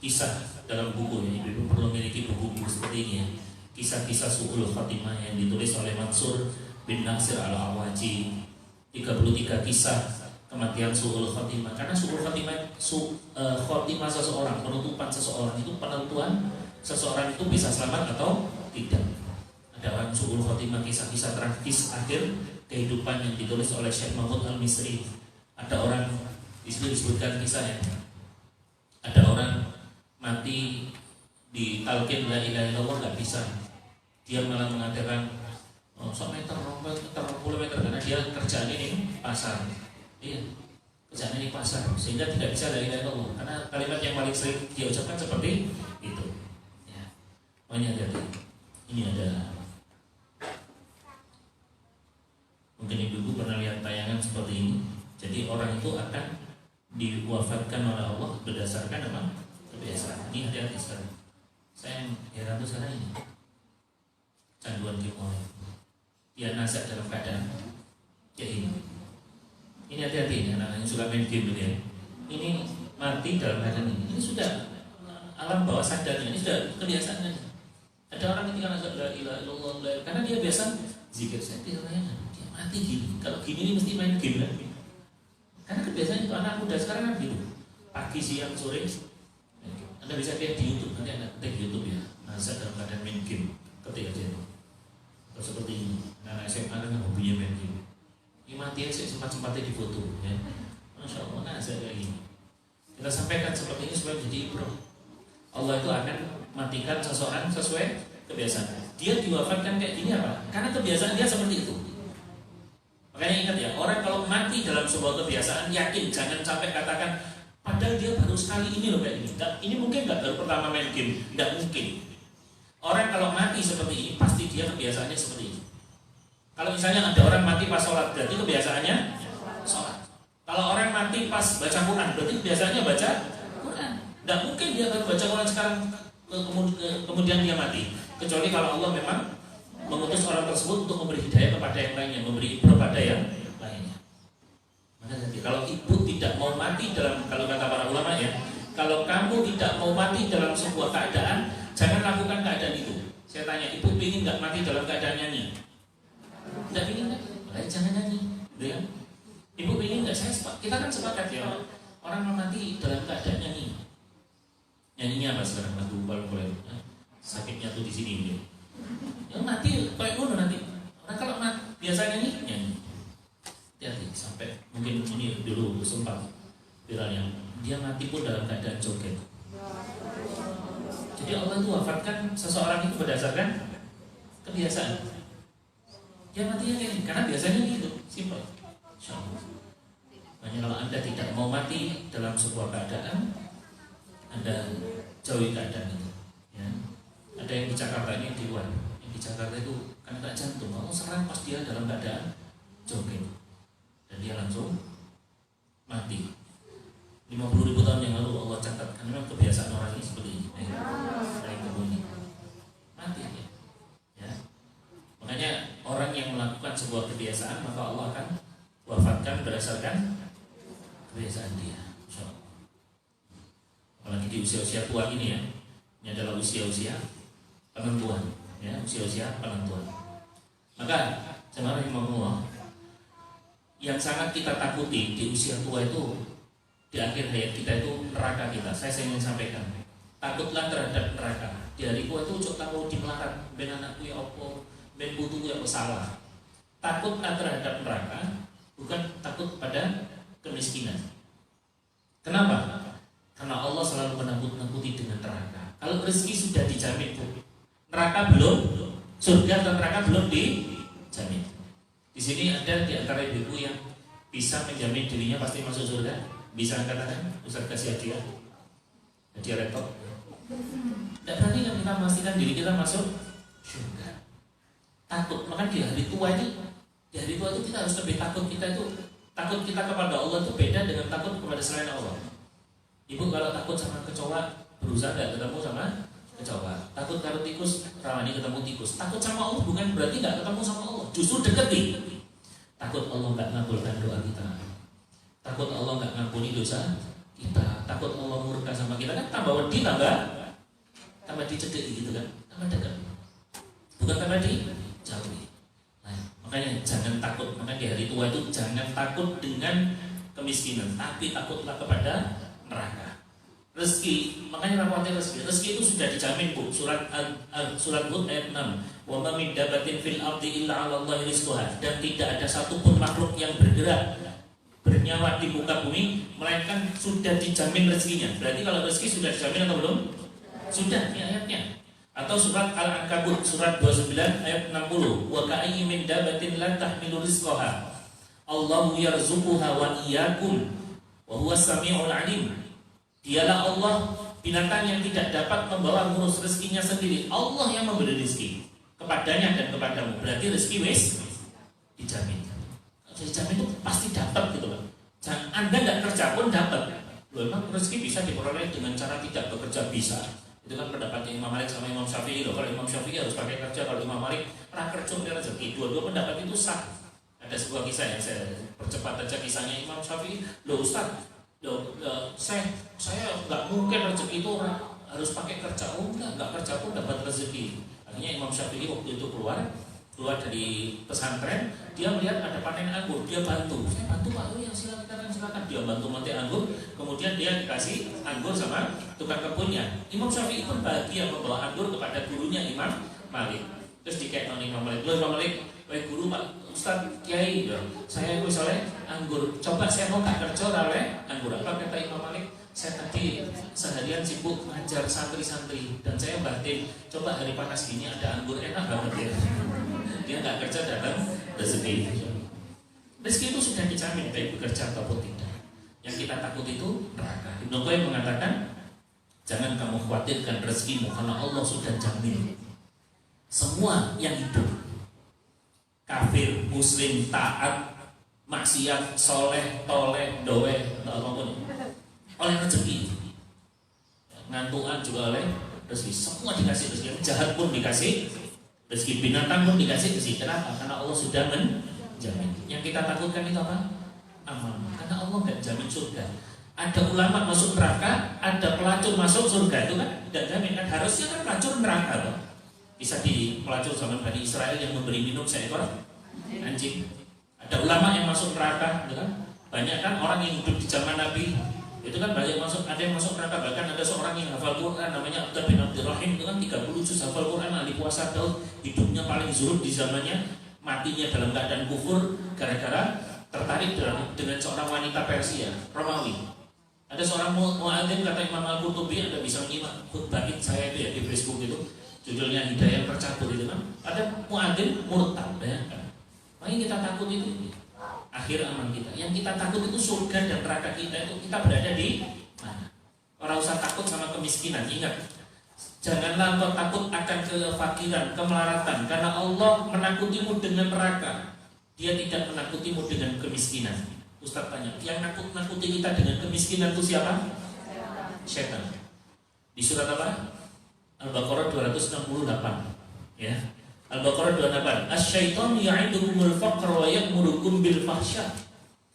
kisah dalam buku ya, ibu perlu memiliki buku-buku seperti ini ya. Kisah-kisah su'ul khatimah yang ditulis oleh Mansur bin Nasir al-Awaji. 33 kisah kematian su'ul khatimah. Karena su'ul khatimah, khotimah seseorang, penutupan seseorang itu penentuan seseorang itu bisa selamat atau tidak. Ada orang su'ul khatimah, kisah-kisah tragis akhir kehidupan yang ditulis oleh Syekh Mahmud Al-Misri. Ada orang, disitu disebutkan kisahnya, ada orang mati di talqin la ilaha illallah nggak bisa, dia malah mengatakan 100 meter, 40 meter, karena dia kerjaan ini pasar. Iya, kerjaan ini pasar, sehingga tidak bisa la ilaha illallah, karena kalimat yang paling sering dia ucapkan seperti itu. Ya, makanya jadi ini ada, mungkin ibu pernah lihat tayangan seperti ini. Jadi orang itu akan diwafatkan oleh Allah berdasarkan apa? Kebiasaan. Ini hati-hati sekarang. Saya heran tuh sekarang ini canduan game online. Dia nazar dalam keadaan kayak ini. Ini hati-hati ini anak-anak yang suka main game ya. Ini mati dalam keadaan ini. Ini sudah alam bawah sadarnya. Ini sudah kebiasaan. Ada orang ketika nazar la ilaha illallah, karena dia biasa zikir, saya tidak dia mati gini. Kalau gini ini mesti main game kan. Karena kebiasaan itu anak muda sekarang kan gitu. Pagi, siang, sore. Anda bisa lihat di YouTube, nanti Anda ketik YouTube ya, nazar dalam keadaan main game, ketik aja itu. Atau seperti ini, anak SMA kan hobinya main game. Ini mati aja sempat-sempatnya difoto ya. Masya Allah, nazar kayak gini. Kita sampaikan seperti ini supaya menjadi ibroh. Allah itu akan matikan seseorang sesuai kebiasaan. Dia diwafatkan kayak gini apa? Karena kebiasaan dia seperti itu. Makanya ingat ya, orang kalau mati dalam sebuah kebiasaan, yakin, jangan sampai katakan padahal dia baru sekali ini loh kayak ini. Ini mungkin nggak baru pertama main game, nggak mungkin. Orang kalau mati seperti ini pasti dia kebiasaannya seperti ini. Kalau misalnya ada orang mati pas sholat, berarti kebiasaannya sholat. Kalau orang mati pas baca Quran, berarti kebiasaannya baca Quran. Tidak mungkin dia akan baca Quran sekarang kemudian dia mati, kecuali kalau Allah memang mengutus orang tersebut untuk memberi hidayah kepada yang lainnya, memberi ibrah pada yang lainnya. Maka nanti kalau ibu tidak mau mati dalam, kalau kata para ulama ya, kalau kamu tidak mau mati dalam sebuah keadaan, jangan lakukan keadaan itu. Saya tanya, ibu ingin nggak mati dalam keadaan nyanyi? Tidak ingin kan? Jangan nyanyi, gitu ya. Ibu ingin nggak? Kita kan sepakat ya, orang mau mati dalam keadaan nyanyi. Nyanyinya apa sekarang? Lagu boleh sakitnya tuh di sini gitu. Ya mati kayak ngono nanti. Orang kalau mati biasanya nyanyi. Hati-hati sampai mungkin ini dulu sempat viralnya, dia mati pun dalam keadaan joget. Jadi Allah itu wafatkan seseorang itu berdasarkan kebiasaan. Dia matinya kayak gini karena biasanya gitu, simpel. Makanya kalau Anda tidak mau mati dalam sebuah keadaan, Anda jauhi keadaan itu. Ya. Ada yang di Jakarta ini di luar. Yang di Jakarta itu kan tak jantung, Allah serang pas dia dalam keadaan joget. Dan dia langsung mati. 50.000 tahun yang lalu Allah catatkan, memang kebiasaan orang ini seperti ini. Mati ya. Ya. Makanya orang yang melakukan sebuah kebiasaan, maka Allah akan wafatkan berdasarkan kebiasaan dia. Apalagi di usia-usia tua ini ya. Ini adalah usia-usia penentuan, ya, usia-usia penentuan. Maka sebenarnya yang sangat kita takuti di usia tua itu, di akhir hayat kita itu neraka kita. Saya ingin sampaikan, takutlah terhadap neraka. Di hari tua itu cok tahu di melarat, ben anakku ya opo, ben butuhku ya salah. Takutlah terhadap neraka, bukan takut pada kemiskinan. Kenapa? Karena Allah selalu menakut-nakuti dengan neraka. Kalau rezeki sudah dijamin, neraka belum, surga dan neraka belum dijamin. Di sini ada di antara ibu yang bisa menjamin dirinya pasti masuk surga. Bisa katakan, Ustaz kasih hadiah laptop. Tidak berarti kan kita memastikan diri kita masuk surga. Takut, maka di hari tua itu kita harus lebih takut. Takut kita kepada Allah itu beda dengan takut kepada selain Allah. Ibu kalau takut sama kecoa, berusaha tidak ketemu sama kecoa. Takut karo tikus, rawani ketemu tikus. Takut sama Allah bukan berarti tidak ketemu sama Allah, justru deketi. Takut Allah nggak ngabulkan doa kita. Takut Allah nggak ngampuni dosa kita. Takut Allah murka sama kita, kan tambah wedi, tambah dicedeki gitu kan, tambah dekat. Bukan tambah dijauhi. Nah, makanya jangan takut. Makanya di hari tua itu jangan takut dengan kemiskinan, tapi takutlah kepada neraka. Rezeki, makanya rapatnya rezeki itu sudah dijamin Bu. Surat Hud ayat 6. Wa ma min dabatin fil ardi illa 'ala Allahi rizquha. Dan tidak ada satupun makhluk yang bergerak bernyawa di muka bumi melainkan sudah dijamin rezekinya. Berarti kalau rezeki sudah dijamin atau belum? Sudah, ini ayatnya. Atau surat Al-Ankabut surat 29 ayat 60. Wa ka'ayyin min dabatin la tahmilu rizqaha Allahu yarzuquha wa iyyakum wa huwas samiul alim. Dialah Allah, binatang yang tidak dapat membawa ngurus rezekinya sendiri. Allah yang memberi rezeki kepadanya dan kepadamu. Berarti rezeki wis dijamin. Dijamin itu pasti dapat gitu loh. Anda nggak kerja pun dapat. Loh, emang rezeki bisa diperoleh dengan cara tidak bekerja? Bisa. Itu kan pendapatnya Imam Malik sama Imam Syafi'i loh. Kalau Imam Syafi'i harus pakai kerja, kalau Imam Malik kerja dan rezeki. Dua-dua pendapat itu sah. Ada sebuah kisah yang saya percepat aja kisahnya Imam Syafi'i. Loh Ustaz, saya nggak mungkin rezeki itu orang harus pakai kerja. Oh nggak kerja pun dapat rezeki. Akhirnya Imam Syafi'i waktu itu keluar dari pesantren, dia melihat ada panen anggur, dia bantu. Saya bantu Pak, oh ya silakan. Dia bantu memetik anggur, kemudian dia dikasih anggur sama tukang kebunnya. Imam Syafi'i pun bahagia membawa anggur kepada gurunya Imam Malik. Terus dikaitkan Imam Malik, loh Imam Malik, baik guru Pak Ustaz Kiai, saya itu soalnya anggur. Coba saya mau tak kerja oleh anggur. Apa kata Imam Malik? Saya tadi seharian sibuk ngajar santri-santri dan saya batin. Coba hari panas gini ada anggur, enak banget ya. Dia nggak kerja dalam rezeki. Rezeki itu sudah dijamin baik bekerja ataupun tidak. Yang kita takut itu neraka. Ibnu Qayyim mengatakan, jangan kamu khawatirkan rezekimu karena Allah sudah jamin. Semua yang hidup kafir, muslim, taat, maksiat, soleh, toleh, doeh, apapun, oleh rezeki. Ngantuan juga oleh rezeki, semua dikasih rezeki. Jahat pun dikasih rezeki, binatang pun dikasih rezeki. Kenapa? Karena Allah sudah menjamin. Yang kita takutkan itu apa? Amal. Karena Allah nggak jamin surga. Ada ulama masuk neraka, ada pelacur masuk surga, itu kan tidak jamin kan. Harusnya kan pelacur neraka loh. Bisa di pelacur zaman Bani Israel yang memberi minum seekor anjing. Ada ulama yang masuk neraka, gitu kan. Banyak kan orang yang hidup di zaman Nabi, itu kan banyak masuk, ada yang masuk neraka. Bahkan ada seorang yang hafal Quran namanya Abdullah bin Abdurrahim, itu kan 30 juz hafal Quran, ahli puasa Daud, hidupnya paling zuhud di zamannya, matinya dalam keadaan kufur gara-gara tertarik dengan seorang wanita Persia, Romawi. Ada seorang muadzin, kata Imam Al-Qurtubi, Anda bisa menyimak khutbah saya itu ya di Facebook itu, judulnya Hidayah Tercampur itu kan. Ada muadzin murtad, bayangkan. Makanya kita takut itu akhir aman kita. Yang kita takut itu surga dan neraka kita itu kita berada di mana? Orang usah takut sama kemiskinan. Ingat, janganlah engkau takut akan kefakiran, kemelaratan, karena Allah menakutimu dengan neraka. Dia tidak menakutimu dengan kemiskinan. Ustaz tanya, yang nakuti kita dengan kemiskinan itu siapa? Setan. Di surat apa? Al-Baqarah 268. Ya. Al-Baqarah 28. Asy-syaitanu ya'idukumul faqra wa ya'murukum bil fahsya.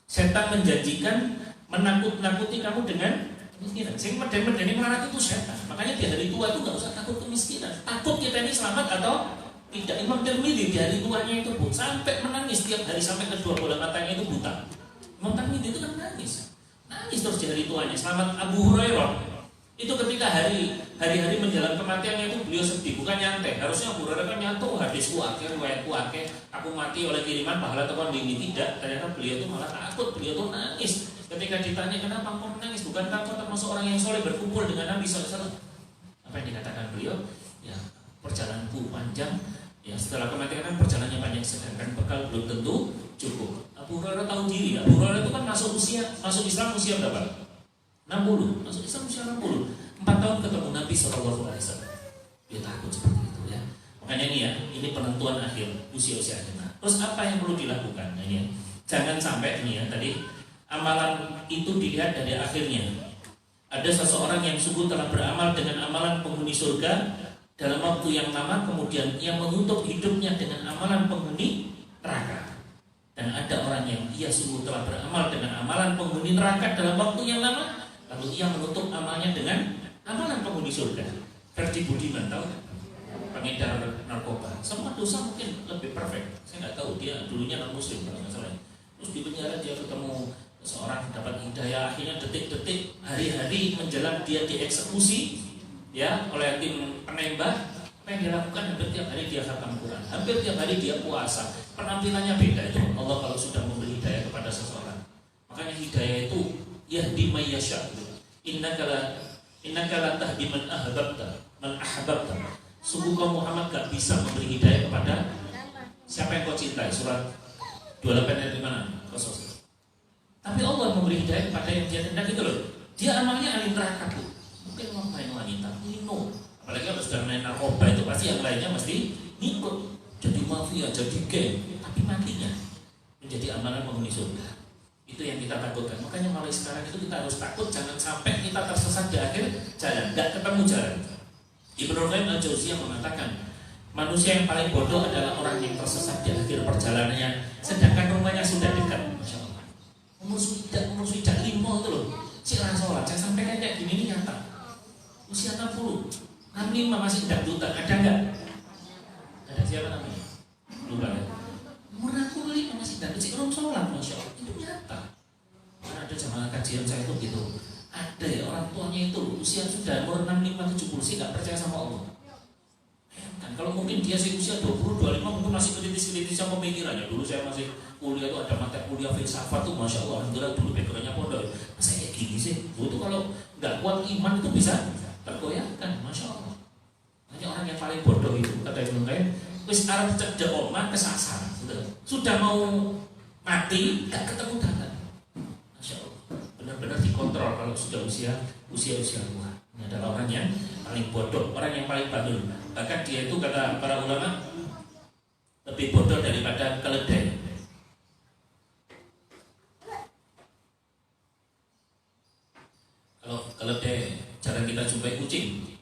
Setan menjanjikan menakut-nakuti kamu dengan kemiskinan. Sing medeni melarat itu setan. Makanya di hari tua itu enggak usah takut kemiskinan. Takut kita ini selamat atau tidak. Imam Tirmidzi di hari tuanya itu sampai menangis tiap hari sampai kedua bola matanya itu buta. Imam Tirmidzi itu kan nangis terus di hari tuanya. Selamat Abu Hurairah itu ketika hari-hari menjelang kematiannya itu beliau sedih, bukan nyantai. Harusnya Abu Hurairah kan nyantai, hadisku akhir, riwayatku akhir, aku mati oleh kiriman pahala tekan ini. Tidak, ternyata beliau itu malah takut, beliau itu nangis. Ketika ditanya kenapa kau menangis, bukan takut termasuk orang yang soleh berkumpul dengan Nabi SAW. Apa yang dikatakan beliau? Ya, perjalananku panjang. Ya, setelah kematian kan perjalanannya panjang, sedangkan bekal belum tentu cukup. Abu Hurairah tahu diri. Abu Hurairah itu kan masuk Islam usia berapa? 60. Masuk Islam usia 60. 4 tahun ketemu Nabi SAW. Dia takut seperti itu ya. Makanya ini penentuan akhir usia-usia akhir. Terus apa yang perlu dilakukan? Nah, ini jangan sampai tadi amalan itu dilihat dari akhirnya. Ada seseorang yang sungguh telah beramal dengan amalan penghuni surga dalam waktu yang lama, kemudian ia menutup hidupnya dengan amalan penghuni neraka. Dan ada orang yang ia sungguh telah beramal dengan amalan penghuni neraka dalam waktu yang lama, lalu ia menutup amalnya dengan amalan penghuni surga. Ferdi Budiman, tahu kan? Pengedar narkoba. Semua dosa mungkin lebih perfect. Saya nggak tahu, dia dulunya non muslim kalau nggak salah. Terus di penjara dia ketemu seorang dapat hidayah, akhirnya detik-detik hari-hari menjelang dia dieksekusi ya oleh tim penembak. Apa yang dia lakukan? Hampir tiap hari dia khatam Quran, hampir tiap hari dia puasa. Penampilannya beda itu. Allah kalau sudah memberi hidayah kepada seseorang, makanya hidayah itu yahdi may yasha. Innaka la tahdi man ahbabta. Sungguh kau Muhammad gak bisa memberi hidayah kepada siapa yang kau cintai. Surat 28 ayat 5. Tapi Allah memberi hidayah kepada yang dia hendak itu loh. Dia amalnya ahli neraka tuh. Mungkin mau main wanita, minum. Apalagi kalau sudah main narkoba itu pasti yang lainnya mesti ngikut. Jadi mafia, jadi geng. Tapi matinya menjadi amalan penghuni surga. Itu yang kita takutkan. Makanya mulai sekarang itu kita harus takut jangan sampai kita tersesat di akhir jalan, nggak ketemu jalan. Ibnu Qayyim Al-Jauziyah mengatakan manusia yang paling bodoh adalah orang yang tersesat di akhir perjalanannya, sedangkan rumahnya sudah dekat. Masya Allah. Umur sudah 5 itu loh. Sila sholat, saya sampai kayak gini ini nyata. Usia 60, 65 masih dangdutan, ada nggak? Ada siapa namanya? Lupa ya. Umur 65 masih dangdut, sih orang sholat, masya Allah. Itu nyata. Karena ada jamaah kajian saya itu gitu. Ada ya orang tuanya itu usia sudah umur 65, 70 sih nggak percaya sama Allah. Kan kalau mungkin dia sih usia 20, 25 mungkin masih kritis-kritis sama pemikirannya. Dulu saya masih kuliah tuh ada mata kuliah filsafat tuh, masya Allah, alhamdulillah dulu backgroundnya pondok. Masa kayak gini sih? Itu kalau nggak kuat iman itu bisa tergoyahkan, masya Allah. Hanya orang yang paling bodoh itu kata Ibnu Qayyim, wis arep cedek omah kesasar, sudah mau mati nggak ketemu dalan. Masya Allah, benar-benar dikontrol kalau sudah usia tua. Ini adalah orang yang paling bodoh, orang yang paling bandel. Bahkan dia itu kata para ulama lebih bodoh daripada keledai. Kalau keledai jarang kita jumpai kucing.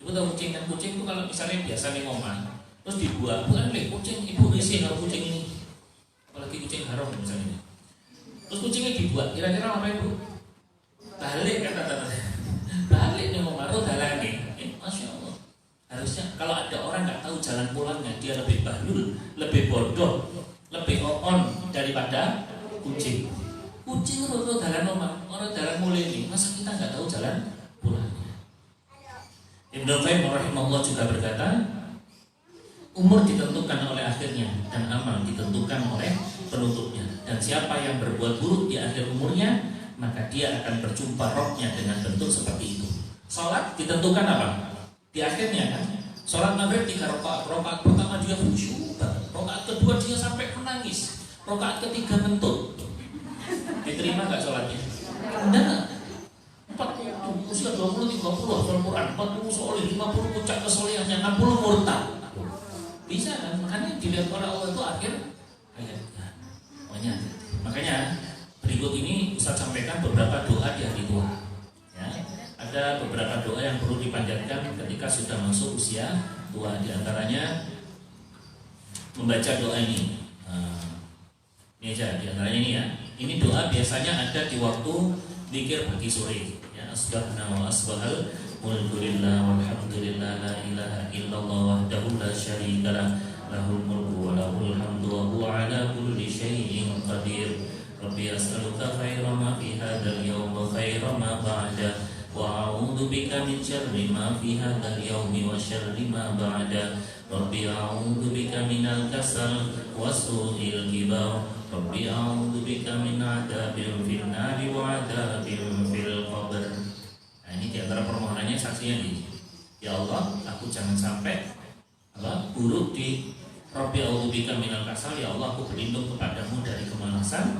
Ibu tahu kucing kan, kucing itu kalau misalnya biasa nih ngomong terus dibuat, bukan nih kucing, ibu risih kalau kucing ini, apalagi kucing haram misalnya. Terus kucingnya dibuat, kira-kira apa ibu? Balik kata-kata, balik nih ngomong tuh dalangnya. Masya Allah. Harusnya kalau ada orang nggak tahu jalan pulangnya, dia lebih bahlul, lebih bodoh, lebih on daripada kucing. Kucing itu jalan orang jalan mulai ini, masa kita nggak tahu jalan pulangnya? Ibnu Qayyim rahimahullah juga berkata, umur ditentukan oleh akhirnya dan amal ditentukan oleh penutupnya. Dan siapa yang berbuat buruk di akhir umurnya, maka dia akan berjumpa rohnya dengan bentuk seperti itu. Salat ditentukan apa? Di akhirnya kan. Salat maghrib 3 rakaat. Rakaat pertama dia khusyuk, rakaat kedua dia sampai menangis, rakaat ketiga mentut. Diterima nggak sholatnya? Enggak. 40, usia 20, 30 hafal Quran, 40 soleh, 50 puncak kesolehannya, 60 murtad. Bisa kan? Makanya dilihat oleh Allah itu akhir ayatnya. Makanya berikut ini Ustaz sampaikan beberapa doa di hari tua. Ya, ada beberapa doa yang perlu dipanjatkan ketika sudah masuk usia tua. Di antaranya membaca doa ini. Ini aja di antaranya ini ya. Ini doa biasanya ada di waktu zikir pagi sore. Ya, asbahna wa asbahal mulku lillah walhamdulillah la ilaha illallah wahdahu la syarika lah lahul mulku wa lahul hamdu wa huwa ala kulli syai'in qadir. Rabbi as'aluka khaira ma fi hadzal yawm wa khaira ma ba'da wa a'udzu bika min syarri ma fi hadzal yawmi wa syarri ma ba'da. Rabbi a'udzu bika minal kasal wa su'il kibar. Rabbi a'udzu bika min adzabil fil nari wa adzabil fil qabr. Nah, ini di antara permohonannya saksinya nih. Ya Allah, aku jangan sampai buruk di Rabbi a'udzu bika minal kasal. Ya Allah, aku berlindung kepadamu dari kemalasan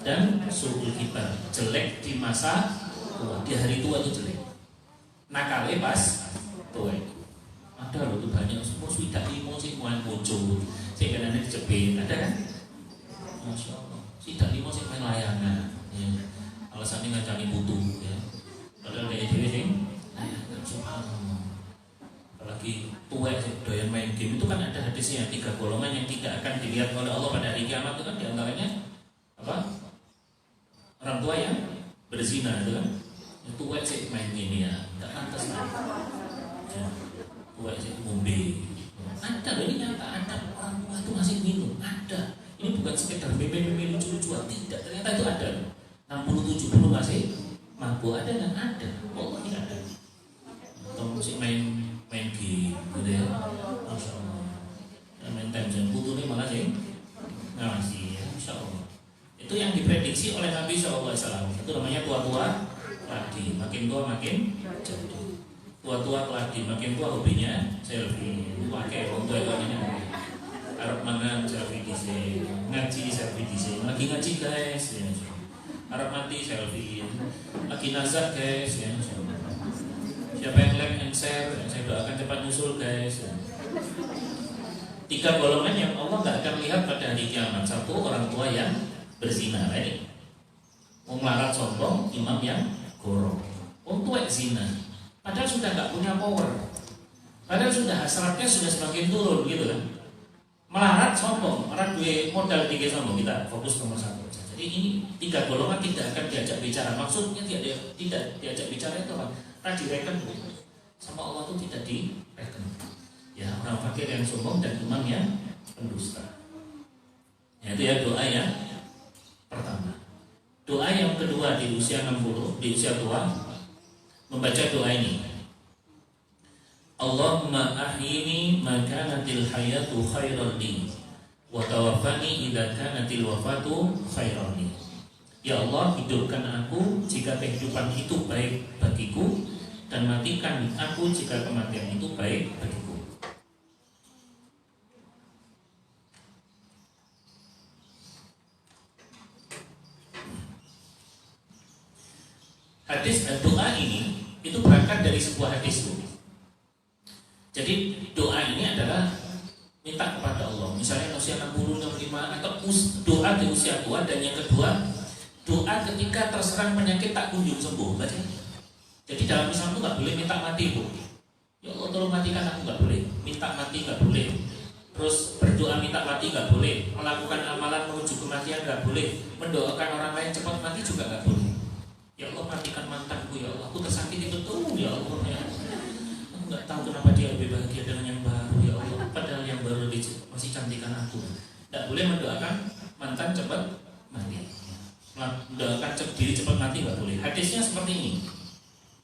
dan su'ul kibar, jelek di masa tua. Di hari tua itu jelek. Nakale pas tua. Ada loh tuh banyak semua sudah limo sih main bojo. Sing kanane dijepit, ada kan? Masya Allah, tidak lima sih main layangan. Ya. Alasannya ngancani butuh, ya. Padahal dia sing layangan, subhanallah. Apalagi tua doyan main game itu kan ada hadisnya 3 golongan yang tidak akan dilihat oleh Allah pada hari kiamat itu kan diantaranya apa? Orang tua yang berzina itu kan. Tua sih main ini ya, nggak pantas lah. Ya. Tua sih ngombe. Ada loh, ini nyata ada orang tua itu masih minum, ada. Ini bukan sekedar meme-meme lucu-lucuan, tidak, ternyata itu ada. 60-70 masih mabuk, ada kan? Ada, Allah ini ada. Atau musik main game gitu ya, Masya Allah. Main time zone putu ini malah sih ngasih ya, Masya Allah. Itu yang diprediksi oleh Nabi SAW. Itu namanya tua-tua keladi, makin tua makin jatuh. Tua-tua keladi, makin tua hobinya selfie. Pakai orang tua ini Arab mangan selfie DC, ngaji selfie DC, lagi ngaji guys, ya. Arab mati selfie, lagi nazar guys, ya. Siapa yang like and share, saya doakan cepat nyusul guys. Ya. 3 golongan yang Allah nggak akan lihat pada hari kiamat. 1, orang tua yang berzina, ini. Melarat sombong, imam yang gorong. Orang tua zina, padahal sudah nggak punya power, padahal sudah hasratnya sudah semakin turun gitu kan. Melarat sombong, orang duwe modal tinggi sombong. Kita fokus nomor 1. Jadi ini 3 golongan tidak akan diajak bicara. Maksudnya tidak diajak bicara itu apa? Tadi direken sama Allah itu tidak direken. Ya, orang fakir yang sombong dan imam yang pendusta. Ya, itu ya doa yang pertama. Doa yang kedua di usia 60, di usia tua, membaca doa ini. Allahumma ahyini ma kanatil hayatu khairan li wa tawaffani idza kanatil wafatu khairan li. Ya Allah, hidupkan aku jika kehidupan itu baik bagiku, dan matikan aku jika kematian itu baik bagiku. Hadis doa ini itu berangkat dari sebuah hadis. Jadi doa ini adalah minta kepada Allah. misalnya usia 60, 65, atau doa di usia tua. Dan yang kedua, doa ketika terserang penyakit tak kunjung sembuh. Baca. Jadi dalam Islam itu nggak boleh minta mati, Bu. Ya Allah tolong matikan aku, nggak boleh. Minta mati nggak boleh. Terus berdoa minta mati nggak boleh. Melakukan amalan menuju kematian nggak boleh. Mendoakan orang lain cepat mati juga nggak boleh. Ya Allah matikan mantanku, ya Allah aku tersakiti betul, ya Allah ya. Aku nggak tahu kenapa dia lebih bahagia dengan yang baru, ya Allah. Padahal yang baru masih cantikan aku. Nggak boleh mendoakan mantan cepat mati. Mendoakan diri cepat mati nggak boleh. Hadisnya seperti ini.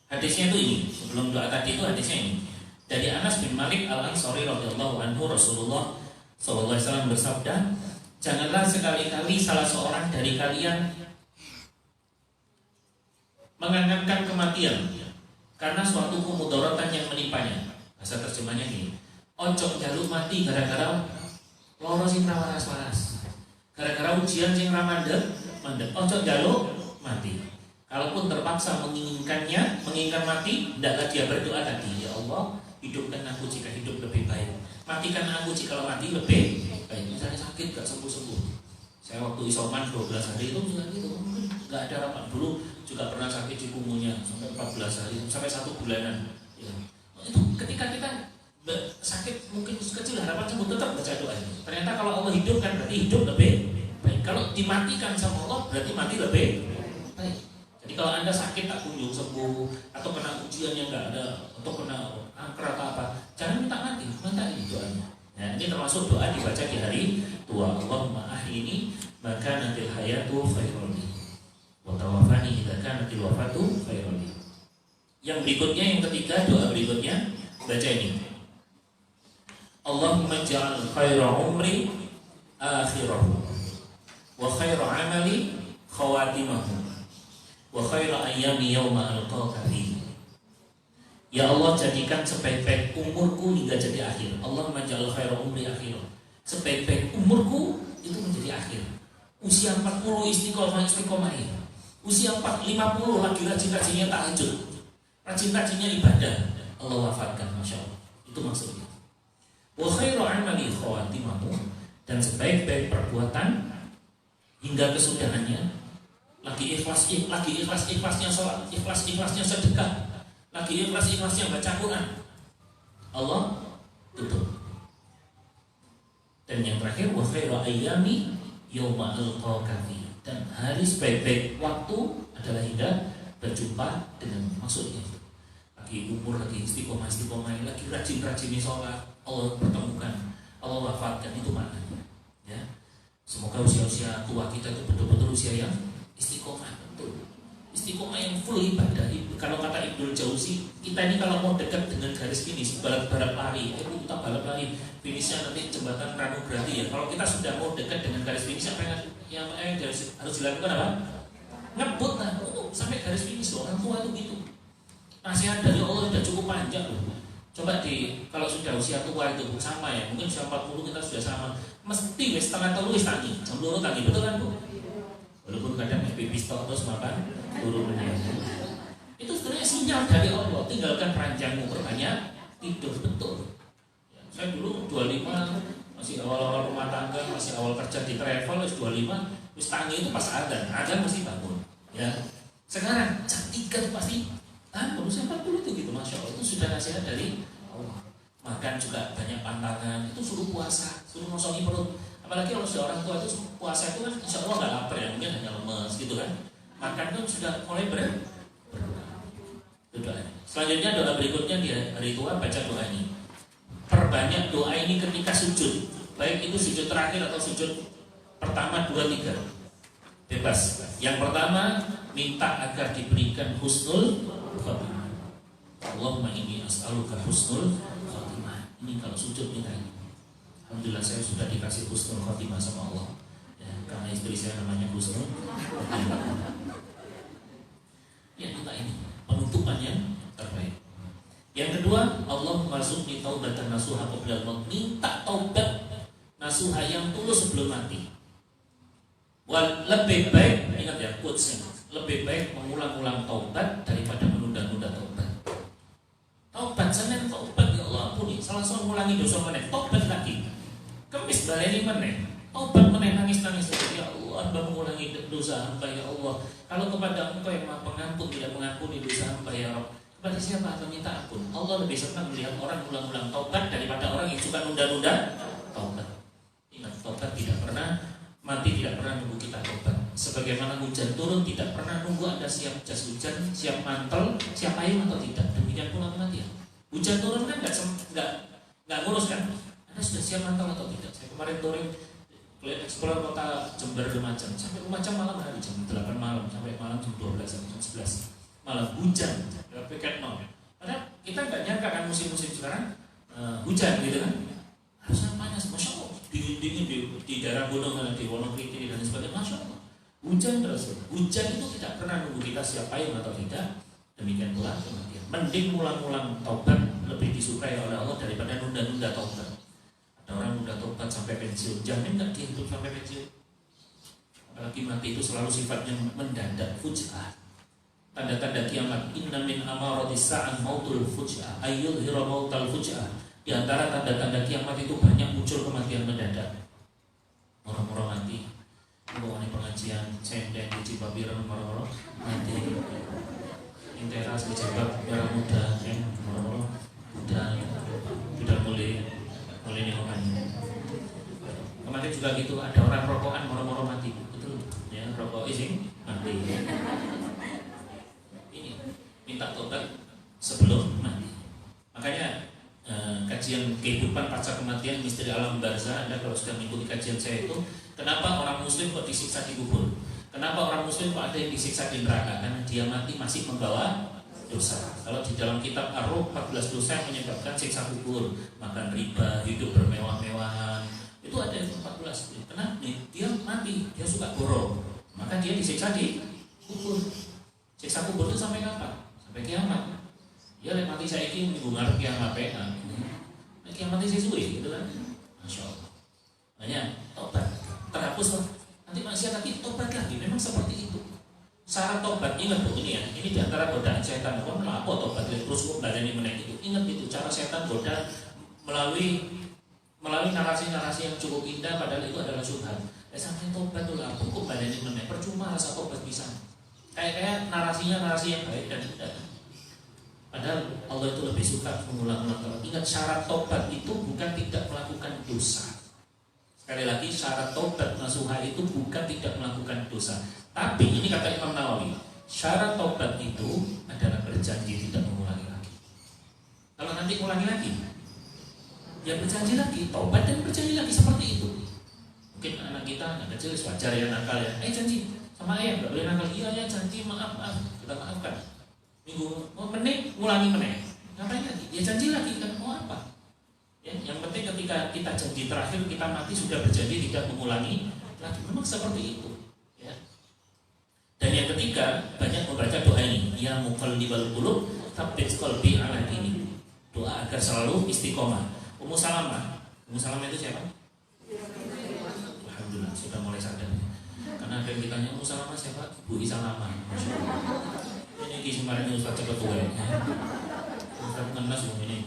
Hadisnya itu ini. Sebelum doa tadi itu hadisnya ini. Dari Anas bin Malik Al-Ansari radhiyallahu anhu, Rasulullah sallallahu alaihi wasallam bersabda, janganlah sekali-kali salah seorang dari kalian menganggapkan kematian karena suatu kemudaratan yang menimpanya. Bahasa terjemahnya gini, ojo jaluk mati gara-gara loro sing waras-waras, gara-gara ujian sing mandek, ojo jaluk mati. Kalaupun terpaksa menginginkan mati, hendaklah dia berdoa tadi, ya Allah, hidupkan aku jika hidup lebih baik, matikan aku jika mati lebih baik. Misalnya sakit gak sembuh-sembuh. Saya waktu isoman 12 hari itu juga gitu, nggak ada rapat. Dulu juga pernah sakit di punggungnya sampai 14 hari, sampai 1 bulanan. Ya. Itu ketika kita sakit mungkin kecil harapan sembuh, tetap baca doa ini. Ternyata kalau Allah hidupkan berarti hidup lebih baik. Kalau dimatikan sama Allah berarti mati lebih baik. Jadi kalau Anda sakit tak kunjung sembuh, atau kena ujian yang nggak ada, atau kena kanker atau apa, jangan minta mati, minta ini doanya. Nah, ini termasuk doa dibaca di hari tua. Allahumma ahyini maka nanti hayatu khairun li wa tawaffani idza kanatil wafatu khairun li. Yang berikutnya, yang ketiga, doa berikutnya baca ini. Allahumma ja'al khaira umri akhirahu wa khaira amali khawatimahu wa khaira ayyami yawma alqaka fihi. Ya Allah, jadikan sebaik-baik umurku hingga jadi akhir. Allahumma ja'al khaira umri akhirah. Sebaik-baik umurku itu menjadi akhir. Usia 40 istiqomah. Usia 50 lagi rajin-rajinnya tahajud, rajin-rajinnya ibadah, Allah wafatkan, Masya Allah. Itu maksudnya. Wa khairu amali khawatimahu, dan sebaik-baik perbuatan hingga kesudahannya. Lagi ikhlasnya sholat, ikhlasnya sedekah, lagi ikhlasnya baca Quran, Allah tutup. Dan yang terakhir, wa khairu ayyami yauma alqaka fi, dan hari sebaik-baik waktu adalah hingga berjumpa dengan maksudnya. Lagi umur, lagi istiqomah, lagi rajin sholat, Allah pertemukan, Allah wafatkan, itu maknanya. Ya. Semoga usia-usia tua kita itu betul-betul usia yang istiqomah, betul. Istiqomah yang full ibadah. Kalau kata Ibnul Jauzi, kita ini kalau mau dekat dengan garis finish, balap lari, kita balap lari, finishnya nanti jembatan Ranograti ya. Kalau kita sudah mau dekat dengan garis finish, apa yang harus dilakukan apa? Ngebut lah, sampai garis finish loh. Orang tua itu gitu. Nasihat dari Allah sudah cukup panjang loh. Coba kalau sudah usia tua itu sama ya, mungkin usia 40 kita sudah sama, mesti setengah telu wis tangi, jam 2 tangi, betul kan Bu? Walaupun kadang pistol terus makan turunnya. Itu sebenarnya sinyal dari Allah. Tinggalkan ranjangmu, perbanyak tidur, betul. Ya, saya dulu 25, masih awal-awal rumah tangga, masih awal kerja di travel, 25, wis tangi itu pas adzan mesti bangun. Ya. Sekarang jam 3 itu pasti bangun, usia 40 itu gitu, Masya Allah. Itu sudah nasihat dari Allah. Makan juga banyak pantangan, itu suruh puasa, suruh ngosongi perut. Apalagi kalau sudah orang tua itu puasa itu kan insya Allah nggak lapar ya, mungkin hanya lemes gitu kan. Makan itu sudah mulai berdoa. Selanjutnya doa berikutnya di hari tua, baca doa ini. Perbanyak doa ini ketika sujud, baik itu sujud terakhir atau sujud pertama, 2, 3, bebas. Yang pertama, minta agar diberikan husnul khotimah. Allahumma inni as'aluka husnul khotimah. Ini kalau sujud minta ini. Alhamdulillah saya sudah dikasih husnul khotimah sama Allah ya, karena istri saya namanya Husnul khotimah. Ya, minta ini penutupan yang terbaik. Yang kedua, Allahumma rzuqni taubatan nasuha qabla al-maut. Minta taubat nasuha yang tulus sebelum mati. Lebih baik, ingat ya quotes-nya, lebih baik mengulang-ulang taubat daripada menunda-nunda taubat. Taubat, Senin taubat, ya Allah ampuni, salah ngulangi dosa meneh, taubat lagi. wis baleni meneh. Tobat meneh nangis-nangis, ya Allah, hamba mengulangi dosa hamba ya Allah. Kalau kepada Engkau yang Maha Pengampun tidak mengampuni dosa hamba ya Rabb, kepada siapa akan minta ampun? Allah lebih senang melihat orang ulang-ulang taubat daripada orang yang suka nunda-nunda taubat. Ingat, taubat tidak pernah mati, tidak pernah nunggu kita taubat. Sebagaimana hujan turun tidak pernah nunggu Anda siap jas hujan, siap mantel, siap payung atau tidak. Demikian pula kematian. Hujan turun kan nggak ngurus kan? Anda sudah siap mantel atau tidak? Saya kemarin touring eksplor kota Jember Lumajang, sampai Lumajang malam hari jam 8 malam sampai malam jam 12 jam 11 malam hujan, PKM. Padahal kita nggak nyangka kan musim-musim sekarang hujan gitu kan, harusnya panas, masya Allah, dingin di daerah gunung di Wonogiri dan sebagainya, masya Allah, hujan terus. Hujan itu tidak pernah nunggu kita siap payung atau tidak. Demikian pula kematian. Mending mulang-mulang taubat lebih disukai oleh Allah daripada nunda-nunda taubat. Ada orang nunda taubat sampai pensiun, jamin nggak dia hidup sampai pensiun? Apalagi mati itu selalu sifatnya mendadak, fuj'ah. Tanda-tanda kiamat, inna min amaratis sa'an mautul fuj'ah, ayyul hira mautal fuj'ah. Di antara tanda-tanda kiamat itu banyak muncul kematian mendadak. Orang-orang mati, bawa pengajian, senden, uji babiran, orang-orang mati. Interas, dijabat, merah muda, orang-orang muda, sudah mulai nih orangnya. Kemarin juga gitu, ada orang rokokan, orang-orang mati, betul? Ya, rokok ising mati. Minta tobat sebelum mati. Makanya kajian kehidupan pasca kematian, misteri alam barzah, Anda kalau sudah mengikuti kajian saya itu, kenapa orang muslim kok disiksa di kubur? Kenapa orang muslim kok ada yang disiksa di neraka? Karena dia mati masih membawa dosa. Kalau di dalam kitab Ar-Ruh 14 dosa yang menyebabkan siksa kubur, makan riba, hidup bermewah-mewahan, itu ada yang 14. Kenapa? Dia mati, dia suka borong, maka dia disiksa di kubur. Siksa kubur itu sampai kapan? Sampai kiamat. Ya lek mati saiki minggu ngarep kiamat PA. Nek kiamat sesuai gitu kan. Masyaallah. Makanya tobat terhapus loh. Nanti manusia lagi tobat lagi. Memang seperti itu. Syarat tobat ingat tuh ini ya. Ini diantara godaan setan. Kok apa tobat terus kok badani menaik itu. Ingat itu cara setan goda melalui narasi-narasi yang cukup indah, padahal itu adalah syubhat. Sampai tobat tuh lah, kok badani menaik. Percuma rasa tobat bisa. Kayak narasinya narasi yang baik dan indah. Padahal Allah itu lebih suka mengulang-ulang tobat. Ingat, syarat tobat itu bukan tidak melakukan dosa. Sekali lagi, syarat tobat nasuha itu bukan tidak melakukan dosa. Tapi ini kata Imam Nawawi, syarat tobat itu adalah berjanji tidak mengulangi lagi. Kalau nanti ulangi lagi, ya berjanji lagi, tobat dan berjanji lagi seperti itu. Mungkin anak kita, anak kecil wajar ya nakal ya. Janji sama ayah nggak boleh nakal. Iya ya, janji maaf kita maafkan. Minggu menit ngulangi menit. Ngapain lagi? Ya janji lagi kan mau apa? Ya, yang penting ketika kita janji terakhir kita mati sudah berjanji tidak mengulangi lagi. Memang seperti itu. Ya. Dan yang ketiga, banyak membaca doa ini. Ya muqallibal qulub, tsabbit qalbi ala dinik. Doa agar selalu istiqomah. Ummu Salamah itu siapa? Alhamdulillah sudah mulai sadar. Karena ada yang ditanya Ummu Salamah siapa? Bu Salamah. Ini kisah kemarin Ustaz cepat tua ya. Ustaz mengenal semua ini.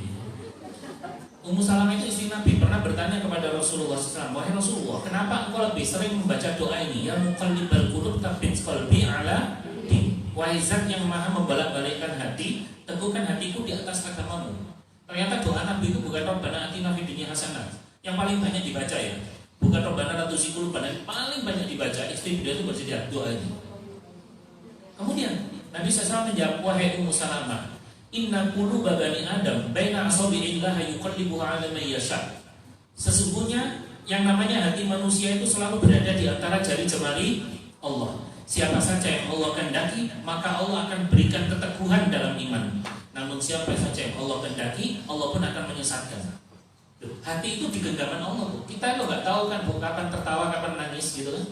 Ummu Salamah itu istri Nabi pernah bertanya kepada Rasulullah SAW, wahai Rasulullah, kenapa engkau lebih sering membaca doa ini? Ya muqallibal qulub tsabbit qalbi ala din. Wahai Zat yang maha membolak-balikkan hati, teguhkan hatiku di atas agamamu. Ternyata doa Nabi itu bukan Rabbana atina fid dunya hasanah yang paling banyak dibaca ya. Bukan Rabbana la tuzigh qulubana yang paling banyak dibaca. Istri beliau itu bersedia doa ini. Kemudian Nabi SAW menjawab, wahai Ummu Salamah, inna quluba bani Adam baina asabi'illah yuqallibuha 'ala man yasha. Sesungguhnya yang namanya hati manusia itu selalu berada di antara jari jemari Allah. Siapa saja yang Allah kehendaki, maka Allah akan berikan keteguhan dalam iman. Namun siapa saja yang Allah kehendaki, Allah pun akan menyesatkan. Hati itu di genggaman Allah. Kita lo nggak tahu kan kapan tertawa, kapan nangis gitu kan?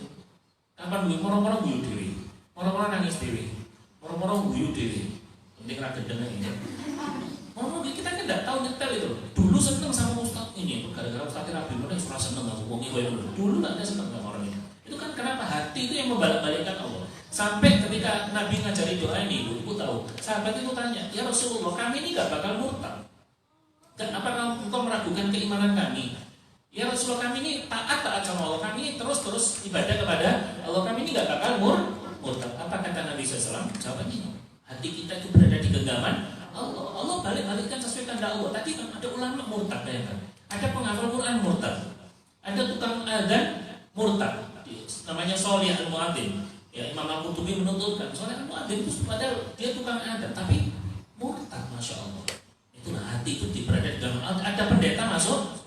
Kapan moro-moro guyu dewi, moro-moro nangis dewi, moro-moro guyu dewi. Penting ra gendeng ini. Kita kan enggak tahu nyetel itu. Dulu seneng sama ustaz ini, gara-gara ustaz Rabi mana suka seneng aku wong iki dulu enggak ada seneng sama orang ini. Itu kan kenapa hati itu yang membalak-balikkan Allah. Sampai ketika Nabi ngajari doa ini, ibu tahu, sahabat itu tanya, "Ya Rasulullah, kami ini enggak bakal murtad. Kenapa engkau meragukan keimanan kami?" Ya Rasulullah, kami ini taat sama Allah, kami ini terus ibadah kepada Allah, kami ini gak bakal murtad. Apa kata Nabi SAW? Jawabannya, hati kita itu berada di genggaman Allah. Allah balik-balikkan sesuai kehendak Allah. Tadi kan ada ulama murtad, bayangkan. Ada penghafal Quran murtad, ada tukang adzan murtad, namanya Sholih al-Mu'adzin. Ya, Imam Al-Qurtubi menuturkan Sholih al-Mu'adzin itu padahal dia tukang adzan tapi murtad, masya Allah. Itulah hati itu berada di dalam. Ada pendeta masuk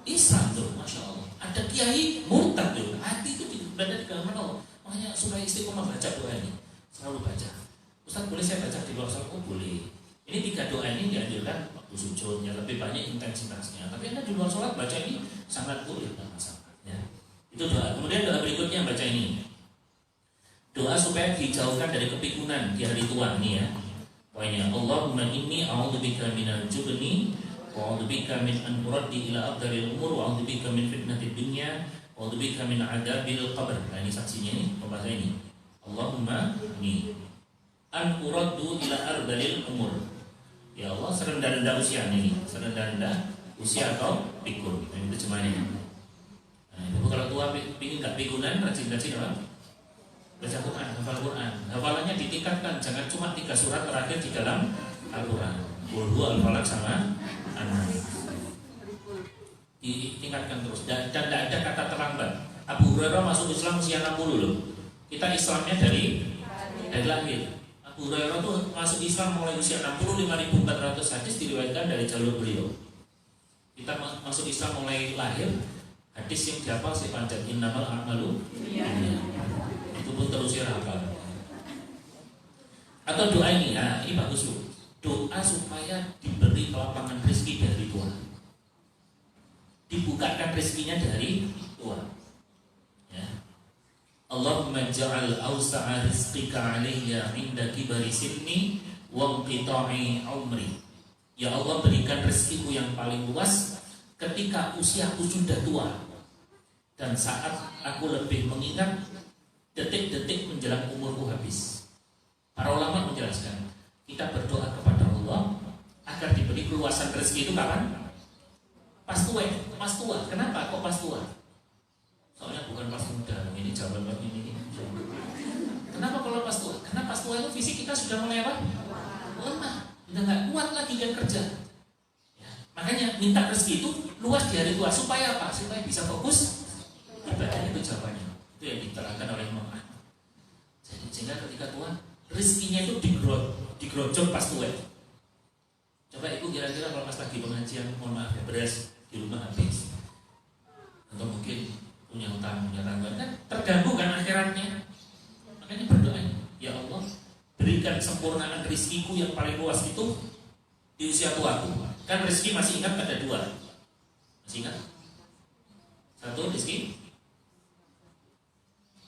Islam tuh, masya Allah. Ada kiai murtad tuh, hati itu berada di dalam Allah. Makanya supaya istiqomah baca doa ini, selalu baca. Ustaz, boleh saya baca di luar sholat? Oh boleh. Ini 3 doa ini dianjurkan waktu sujudnya, lebih banyak intensitasnya. Tapi Anda di luar sholat baca ini sangat boleh, tidak masalah. Ya. Itu doa. Kemudian doa berikutnya baca ini. Doa supaya dijauhkan dari kepikunan di hari tua ini ya. Pokoknya Allahumma inni a'udzubika minal jubni wa a'udzubika min an uraddi ila ardhil umur wa a'udzubika min fitnatid dunya wa a'udzubika min adzabil qabr. Nah, ini saksinya nih, pembaca ini. Allahumma inni an uraddu ila ardhil umur. Ya Allah, serendah-rendah usia ini, serendah-rendah usia kau pikun. Ini terjemahannya. Nah, ibu kalau tua pingin gak pikunan, rajin-rajin apa? Baca Quran, hafal Quran. Hafalannya ditingkatkan, jangan cuma 3 surat terakhir di dalam Al-Quran. Qul Al-Falaq sama An-Nas. Ditingkatkan terus dan tidak ada kata terlambat. Abu Hurairah masuk Islam usia 60 loh. Kita Islamnya dari lahir. Abu Hurairah itu masuk Islam mulai usia 60, 5.400 hadis diriwayatkan dari jalur beliau. Kita masuk Islam mulai lahir, hadis yang dihafal sepanjang innamal a'malu itu pun terus hafal. Atau doa ini, ya, ini bagus loh. Doa supaya diberi kelapangan rezeki dari Tuhan, dibukakan rezekinya dari Tuhan. Ya. Allahumma ja'al awsa'a rizqika alayya inda kibari sinni wa inqita'i umri. Ya Allah, berikan rezekiku yang paling luas ketika usiaku sudah tua dan saat aku lebih mengingat detik-detik menjelang umurku habis. Para ulama menjelaskan, kita berdoa kepada Allah agar diberi keluasan rezeki itu kapan? Pas tua. Kenapa kok pas tua? Soalnya bukan pas muda, ini jawaban ini. Kenapa kalau pas tua? Karena pas tua itu fisik kita sudah mulai apa? Lemah, udah nggak kuat lagi dia kerja. Ya, makanya minta rezeki itu luas di hari tua supaya apa? Supaya bisa fokus ibadah. Itu jawabannya. Itu yang diterangkan oleh Imam Ahmad. Jadi sehingga ketika tua rezekinya itu digerojok pas tua. Coba ibu kira-kira kalau pas lagi pengajian, mohon maaf ya, beras di rumah habis, atau mungkin punya utang, punya tanggungan, kan terganggu kan akhiratnya. Makanya berdoa, ya Allah, berikan sempurnaan rezekiku yang paling luas itu di usia tuaku. Kan rezeki masih ingat ada 2. Masih ingat? 1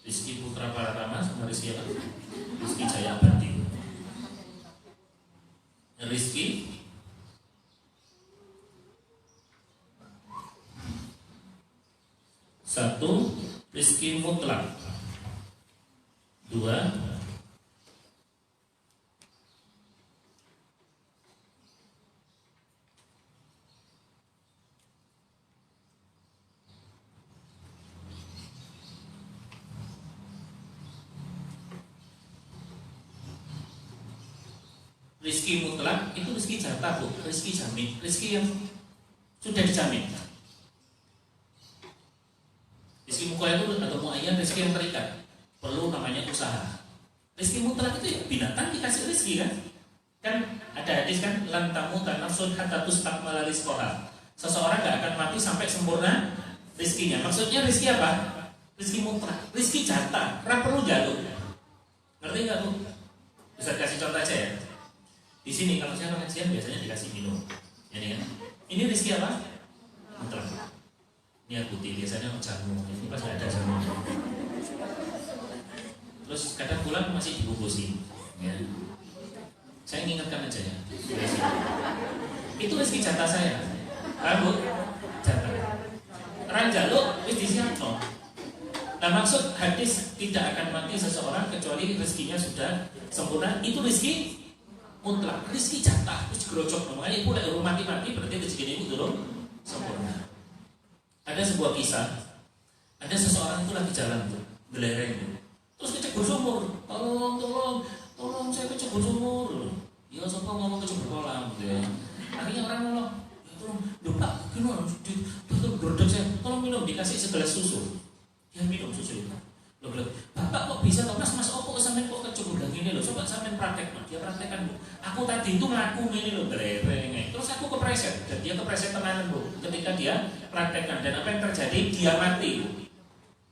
rezeki Putra Paratama sama rezeki apa? Rezeki Jaya Abadi. Rezeki satu, rezeki mutlak. 2, rezeki mutlak itu rezeki jatah, Bu, rezeki jamin, rezeki yang sudah dijamin. Rezeki mukoyah itu atau muayyan, rezeki yang terikat, perlu namanya usaha. Rezeki mutlak itu ya binatang dikasih rezeki kan? Kan ada hadis kan, lan tamuta nafsun hatta tustakmala rizqaha. Seseorang gak akan mati sampai sempurna rezekinya. Maksudnya rezeki apa? Rezeki mutlak, rezeki jatah, ora perlu jaluk. Ngerti nggak, Bu? Bisa kasih contoh aja ya. Di sini kalau saya pengajian biasanya dikasih minum, ini kan? Ini rezeki apa? Mutlak. Ini air putih, biasanya jamu. Ini pasti ada jamu. Terus kadang pulang masih dibungkusin. Ya. Saya ingatkan aja ya. Itu rezeki jatah saya. Kamu jatah. Orang jaluk wis disiapno. Nah, maksud hadis tidak akan mati seseorang kecuali rezekinya sudah sempurna. Itu rezeki mutlak, rezeki jatah, terus gerocok. Makanya ibu udah mati berarti rezeki ibu belum sempurna. Ada sebuah kisah, ada seseorang itu lagi jalan tuh, belereng tuh. Terus kecebur sumur, tolong saya kecebur sumur. Ya siapa ngomong kecebur kolam gitu ya. Akhirnya orang nolong, ya tolong, Pak, gimana? Betul berdek saya, tolong minum, dikasih segelas susu. Dia minum susu itu. Loh, Bapak kok bisa toh mas opo sampean kok kecebur gini loh, coba sampean praktek. Dia praktekkan, Bu. Aku tadi itu ngaku ini loh, belereng. Terus aku kepreset, dan dia kepreset tenanan, Bu. Ketika dia praktekkan, dan apa yang terjadi? Dia mati.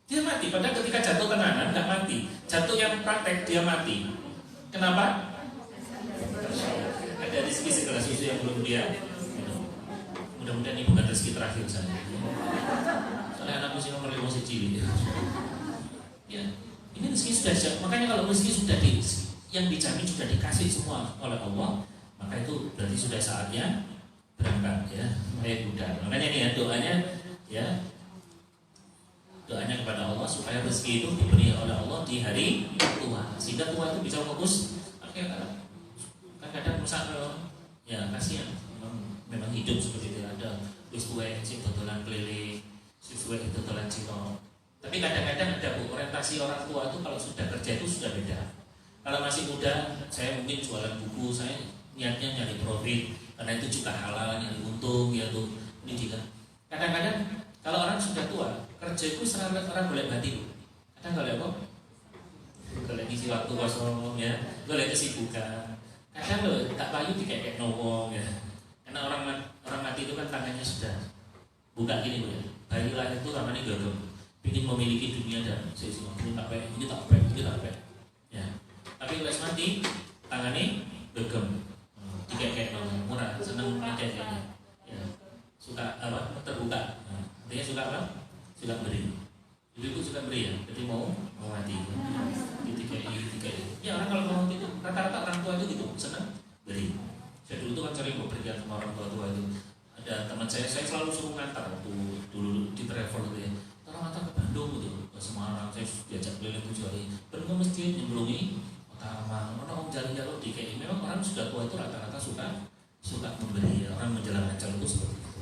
Dia mati, padahal ketika jatuh tenanan nggak mati. Jatuh yang praktek dia mati. Kenapa? Ada rezeki segelas susu yang belum dia minum. Mudah-mudahan ini bukan rezeki terakhir saya. Soalnya anakku sih nomor 5 cilik. Ya, ini rezeki sudah siap. Makanya kalau rezeki sudah yang dijamin sudah dikasih semua oleh Allah, maka itu berarti sudah saatnya berangkat ya. Ayo udah. Makanya nih ya doanya ya. Doanya kepada Allah supaya rezeki itu diberi oleh Allah di hari tua, sehingga tua itu bisa fokus. Kadang-kadang ya kasihan, memang hidup seperti itu. Ada wis tuwek sing dodolan keliling, sing tuwek dodolan Cina. Tapi kadang-kadang ada orientasi orang tua itu kalau sudah kerja itu sudah beda. Kalau masih muda, saya mungkin jualan buku, saya niatnya nyari profit, karena itu juga halal, nyari untung, ya tuh pendidikan. Kadang-kadang kalau orang sudah tua, kerja itu orang boleh mati. Kadang boleh apa? Boleh ngisi waktu kosong ya, boleh kesibukan. Kadang loh tak payu dikek nowong ya. Karena orang mati itu kan tangannya sudah buka gini Bu ya. Bayi lahir itu tangannya gagam, ingin memiliki dunia dan sesuatu. Ini tak pek, ini tak pek, ini tak pek. Ya. Tapi pas mati tangannya gagam, dikek nowong, murah, seneng kayaknya. Ya. Suka apa? Terbuka. Artinya suka apa? Suka beri. Ibu suka beri ya. Jadi mau mati. Ya orang kalau ngomong gitu, rata-rata orang tua itu gitu, senang beri. Saya dulu tuh kan sering bepergian sama orang tua itu. Ada teman saya selalu suruh ngantar waktu dulu di travel gitu ya. Tolong ngantar ke Bandung gitu, ke Semarang. Saya diajak keliling 7 hari. Pergi ke masjid, nyemplungi Kota Amang. Orang jalan-jalan di kayak memang orang sudah tua itu rata-rata suka memberi. Orang menjalankan jalan itu seperti itu.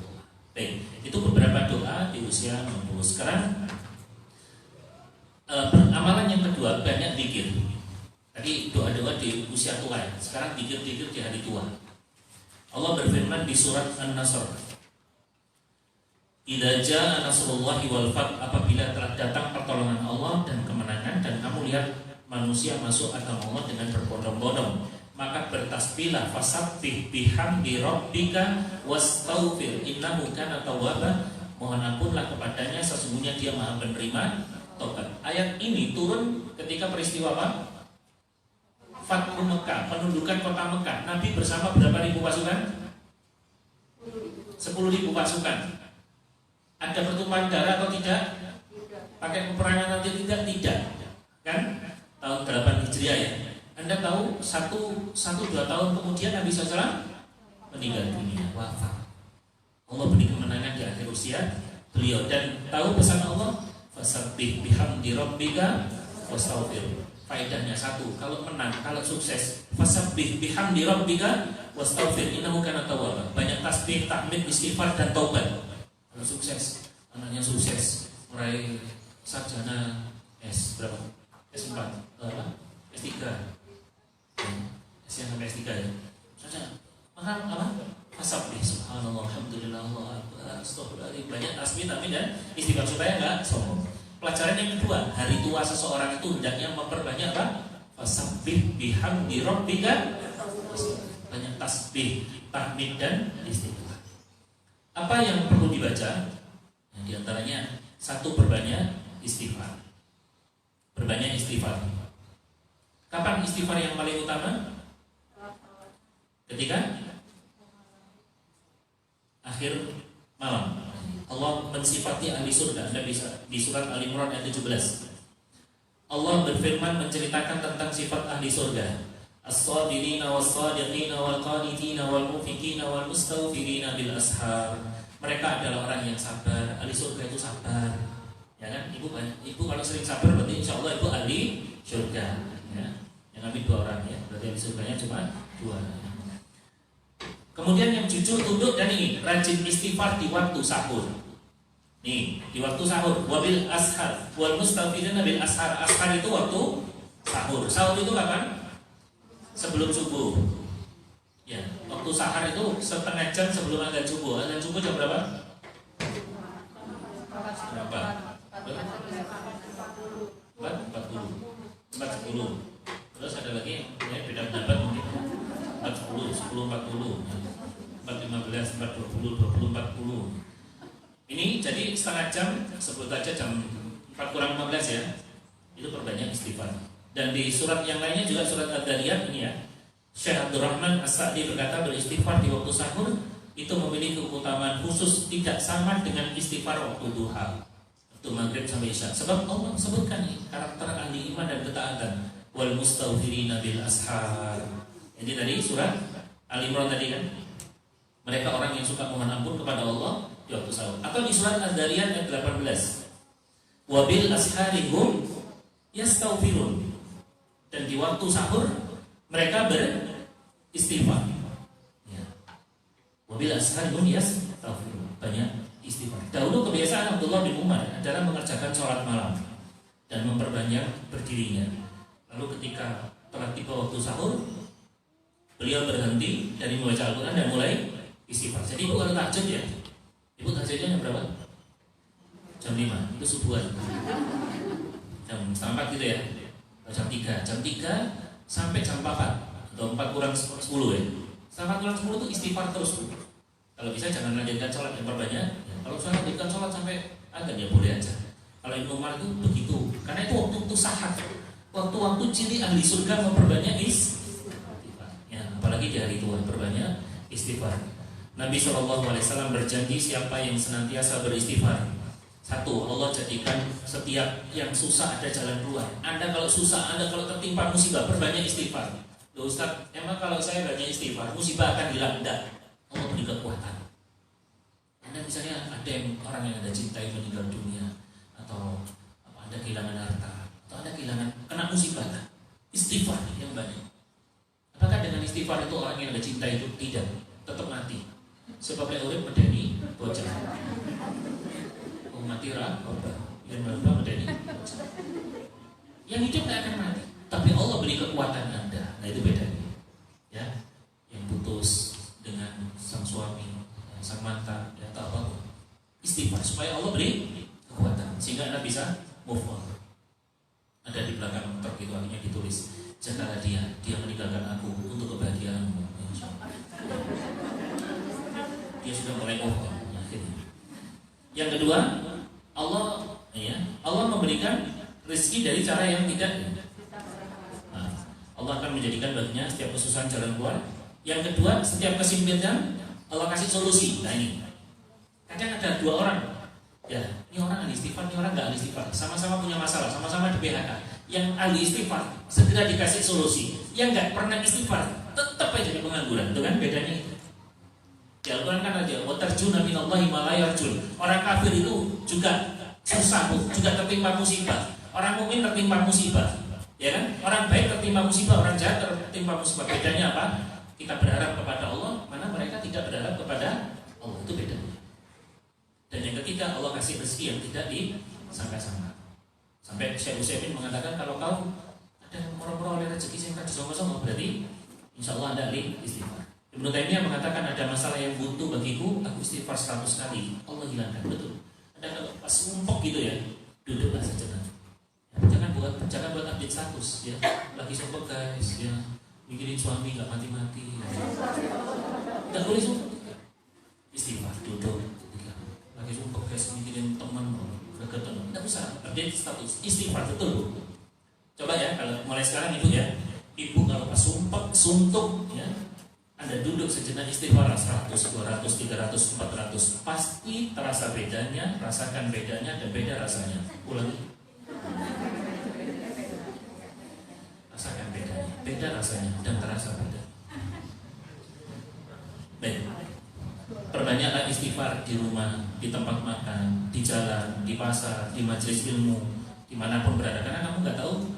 Baik, itu beberapa doa di usia 60. Sekarang amalan yang kedua, banyak zikir. Tadi doa-doa di usia tua ya. Sekarang zikir-zikir di hari tua. Allah berfirman di surat An-Nasr, "Idza jaa nasrullahi wal fath," apabila telah datang pertolongan Allah dan kemenangan, dan kamu lihat manusia masuk agama Allah dengan berbondong-bondong, maka bertasbihlah, fasabbih bihamdi rabbika wastaghfir innahu kana tawwaba. Mohon ampunlah kepadanya, sesungguhnya dia Maha penerima tobat. Ayat ini turun ketika peristiwa apa? Fathu Mekah, penundukan kota Mekah. Nabi bersama berapa ribu pasukan? 10.000 pasukan. Ada pertumpahan darah atau tidak? Pakai peperangan atau tidak? Tidak. Kan? Tahun 8 Hijriah ya. Anda tahu 1-2 tahun kemudian Nabi SAW meninggal dunia, wafat. Allah beri kemenangan di akhir usia beliau. Dan tahu pesan Allah, fasabbih bihamdi rabbika wastaghfir. Faedahnya satu, kalau menang, kalau sukses, fasabbih bihamdi rabbika wastaghfir innahu kana tawwaba. Banyak tasbih, tahmid, istighfar dan taubat. Kalau sukses, anaknya sukses, meraih sarjana S berapa? S4 S3 S yang sampai S3 ya. Saja. Maka apa? Fasabbih subhanallah alhamdulillah Allah akbar astagfirullahaladzim. Banyak tasbih tapi dan istighfar supaya enggak sombong. Pelajaran yang kedua, hari tua seseorang itu hendaknya memperbanyak apa? Fasabbih bihamdi rabbika. Banyak tasbih, tahmid dan istighfar. Apa yang perlu dibaca? Nah, di antaranya satu, perbanyak istighfar. Perbanyak istighfar. Kapan istighfar yang paling utama? Ketika akhir malam. Allah mensifati ahli surga. Anda bisa di surat Al-Imran ayat 17. Allah berfirman menceritakan tentang sifat ahli surga. As-sabirina was-sadiqina wal-qanitina wal-mufiqina wal-mustaghfirina bil ashar. Mereka adalah orang yang sabar. Ahli surga itu sabar. Ya kan? Ibu kalau sering sabar berarti insya Allah ibu ahli surga. Ya. Yang ambil 2 orang ya. Berarti ahli surganya cuma 2. Kemudian yang jujur, tunduk dan ini rajin istighfar di waktu sahur. Nih, di waktu sahur, wabil ashar, wal mustaghfirina bil ashar. Ashar itu waktu sahur. Sahur itu kapan? Sebelum subuh. Ya, waktu sahar itu setengah jam sebelum azan subuh. Azan subuh jam berapa? Berapa? 4:40. Terus ada lagi ya, beda pendapat mungkin 4:10, 10:40, 4:15, 4:20, 20:40. Ini jadi setengah jam, sebut aja jam 4:15 ya. Itu perbanyak istighfar. Dan di surat yang lainnya juga surat Ad-Dariyat ini ya. Syekh Abdurrahman As-Sa'di berkata beristighfar di waktu sahur itu memiliki keutamaan khusus tidak sama dengan istighfar waktu duha, waktu maghrib sampai isya. Sebab Allah sebutkan nih karakter ahli iman dan ketaatan. Wal mustaghfirina bil ashar. Ini dari surat Al-Imran tadi kan. Mereka orang yang suka mohon ampun kepada Allah di waktu sahur. Atau di surat Az-Zariyat ayat 18. Wabil asharihum yastaghfirun. Dan di waktu sahur mereka beristighfar. Ya. Wabil asharihum yastaghfirun. Banyak istighfar. Dahulu kebiasaan Abdullah bin Umar adalah mengerjakan sholat malam dan memperbanyak berdirinya. Lalu ketika telah tiba waktu sahur, beliau berhenti dari membaca Al-Quran dan mulai istighfar. Jadi ibu kalau tahajud ya, ibu tahajudnya jam berapa? Jam 5, itu subuhan. Jam 4 gitu ya, atau jam 3 sampai jam 4 atau 4:40 ya. 4:40 itu istighfar terus. Kalau bisa jangan lanjutkan sholat yang perbanyak. Kalau saya lanjutkan sholat sampai azan ya boleh aja. Kalau Ibnu Umar itu begitu, karena itu waktu sahar. Waktu-waktu ciri ahli surga memperbanyak istighfar. Ya, apalagi di hari tua berbanyak istighfar. Nabi SAW berjanji siapa yang senantiasa beristighfar. Satu, Allah jadikan setiap yang susah ada jalan keluar. Anda kalau susah, Anda kalau tertimpa musibah, berbanyak istighfar. Loh Ustaz, emang kalau saya banyak istighfar, musibah akan hilang? Tidak. Allah beri kekuatan. Anda misalnya ada yang orang yang Anda cintai meninggal dunia, atau Anda kehilangan harta, atau Anda kehilangan kena musibah, istighfar yang banyak. Apakah dengan istighfar itu orang yang Anda cintai itu tidak tetap mati? Sebab yang urip medeni bocah. Mati rakyat, yang berubah medeni bocah. Yang hidup tidak akan mati, tapi Allah beri kekuatan Anda. Nah itu bedanya. Ya, yang putus dengan sang suami, sang mantan, ya, atau apa, istighfar supaya Allah beri kekuatan sehingga Anda bisa move on. Ada di belakang truk itu akhirnya ditulis, jagalah dia meninggalkan aku untuk kebahagiaanmu. Dia sudah mulai move on. Yang kedua, Allah memberikan rezeki dari cara yang tidak. Nah, Allah akan menjadikan baginya setiap kesusahan jalan keluar. Yang kedua, setiap kesempitan Allah kasih solusi. Nah ini, kadang ada dua orang, ya, ini orang ahli istighfar, ini orang nggak ahli istighfar, sama-sama punya masalah, sama-sama di PHK. Yang ahli istighfar segera dikasih solusi, yang nggak pernah istighfar tetap aja di pengangguran. Itu kan bedanya itu. Di Al-Quran kan aja, watarjuna minallahi ma la yarjun. Orang kafir itu juga susah, juga tertimpa musibah. Orang mukmin tertimpa musibah, ya kan? Orang baik tertimpa musibah, orang jahat tertimpa musibah. Bedanya apa? Kita berharap kepada Allah, mana mereka tidak berharap kepada Allah. Itu bedanya. Dan yang ketiga, Allah kasih rezeki yang tidak disangka-sangka. Sampai Syekh Utsaimin mengatakan kalau kau ada meroleh rezeki yang tak disangka-sangka, berarti insya Allah Anda ahli istighfar. Ibnu Taimiyah mengatakan ada masalah yang buntu bagiku, aku istighfar 100 kali, Allah hilangkan. Betul. Ada kalau pas sumpok gitu ya, duduklah sejenak. Ya, jangan buat update status ya. Lagi sumpok guys, ya. Mikirin suami nggak mati-mati. Nggak boleh sumpok. Istighfar, duduk. Lagi sumpok guys, mikirin teman, dekat teman. Nggak usah update status. Istighfar betul Bu. Coba ya, kalau mulai sekarang Ibu ya. Ibu kalau pas sumpok, suntuk ya. Anda duduk sejenak istighfar 100, 200, 300, 400. Pasti terasa bedanya, rasakan bedanya dan beda rasanya. Ulangi. Rasakan bedanya, beda rasanya dan terasa beda. Baik. Perbanyaklah istighfar di rumah, di tempat makan, di jalan, di pasar, di majelis ilmu, dimanapun berada. Karena kamu nggak tahu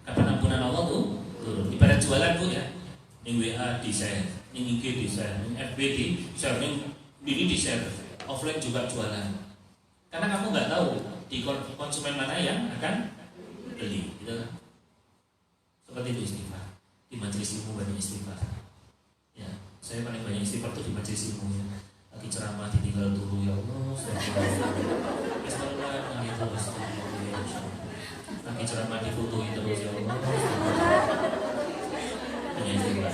kapan ampunan Allah tuh turun. Ibarat jualan Bu ya. Yang WA di share, yang IG di share, yang FB di share, yang ini di share, offline juga jualan. Karena kamu nggak tahu di konsumen mana yang akan beli, gitu kan? Seperti itu istighfar. Di majelis ilmu banyak istighfar. Ya, saya paling banyak istighfar tuh di majelis ilmu ya. Lagi ceramah ditinggal dulu ya Allah, lagi ceramah difotoin terus ya Allah. Banyak istighfar.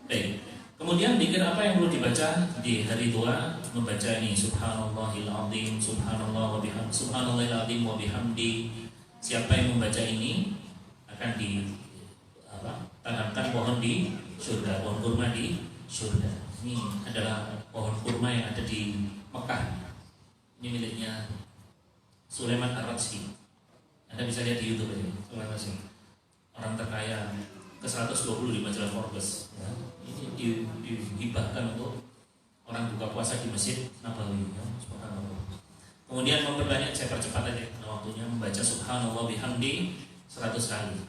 Baik. Kemudian zikir apa yang perlu dibaca di hari tua? Membaca ini Subhanallahil azim, Subhanallahil azim wa bihamdi. Siapa yang membaca ini akan ditanamkan pohon di surga, pohon kurma di surga. Ini adalah pohon kurma yang ada di Mekah. Ini miliknya Sulaiman Ar-Razi. Anda bisa lihat di YouTube ini, Sulaiman Ar-Razi. Orang terkaya ke-120 di majalah Forbes. Ya. Ini dihibahkan untuk orang buka puasa di Masjid Nabawi. Ya. Kemudian memperbanyak, saya percepat aja waktunya, membaca Subhanallah bihamdi 100 kali.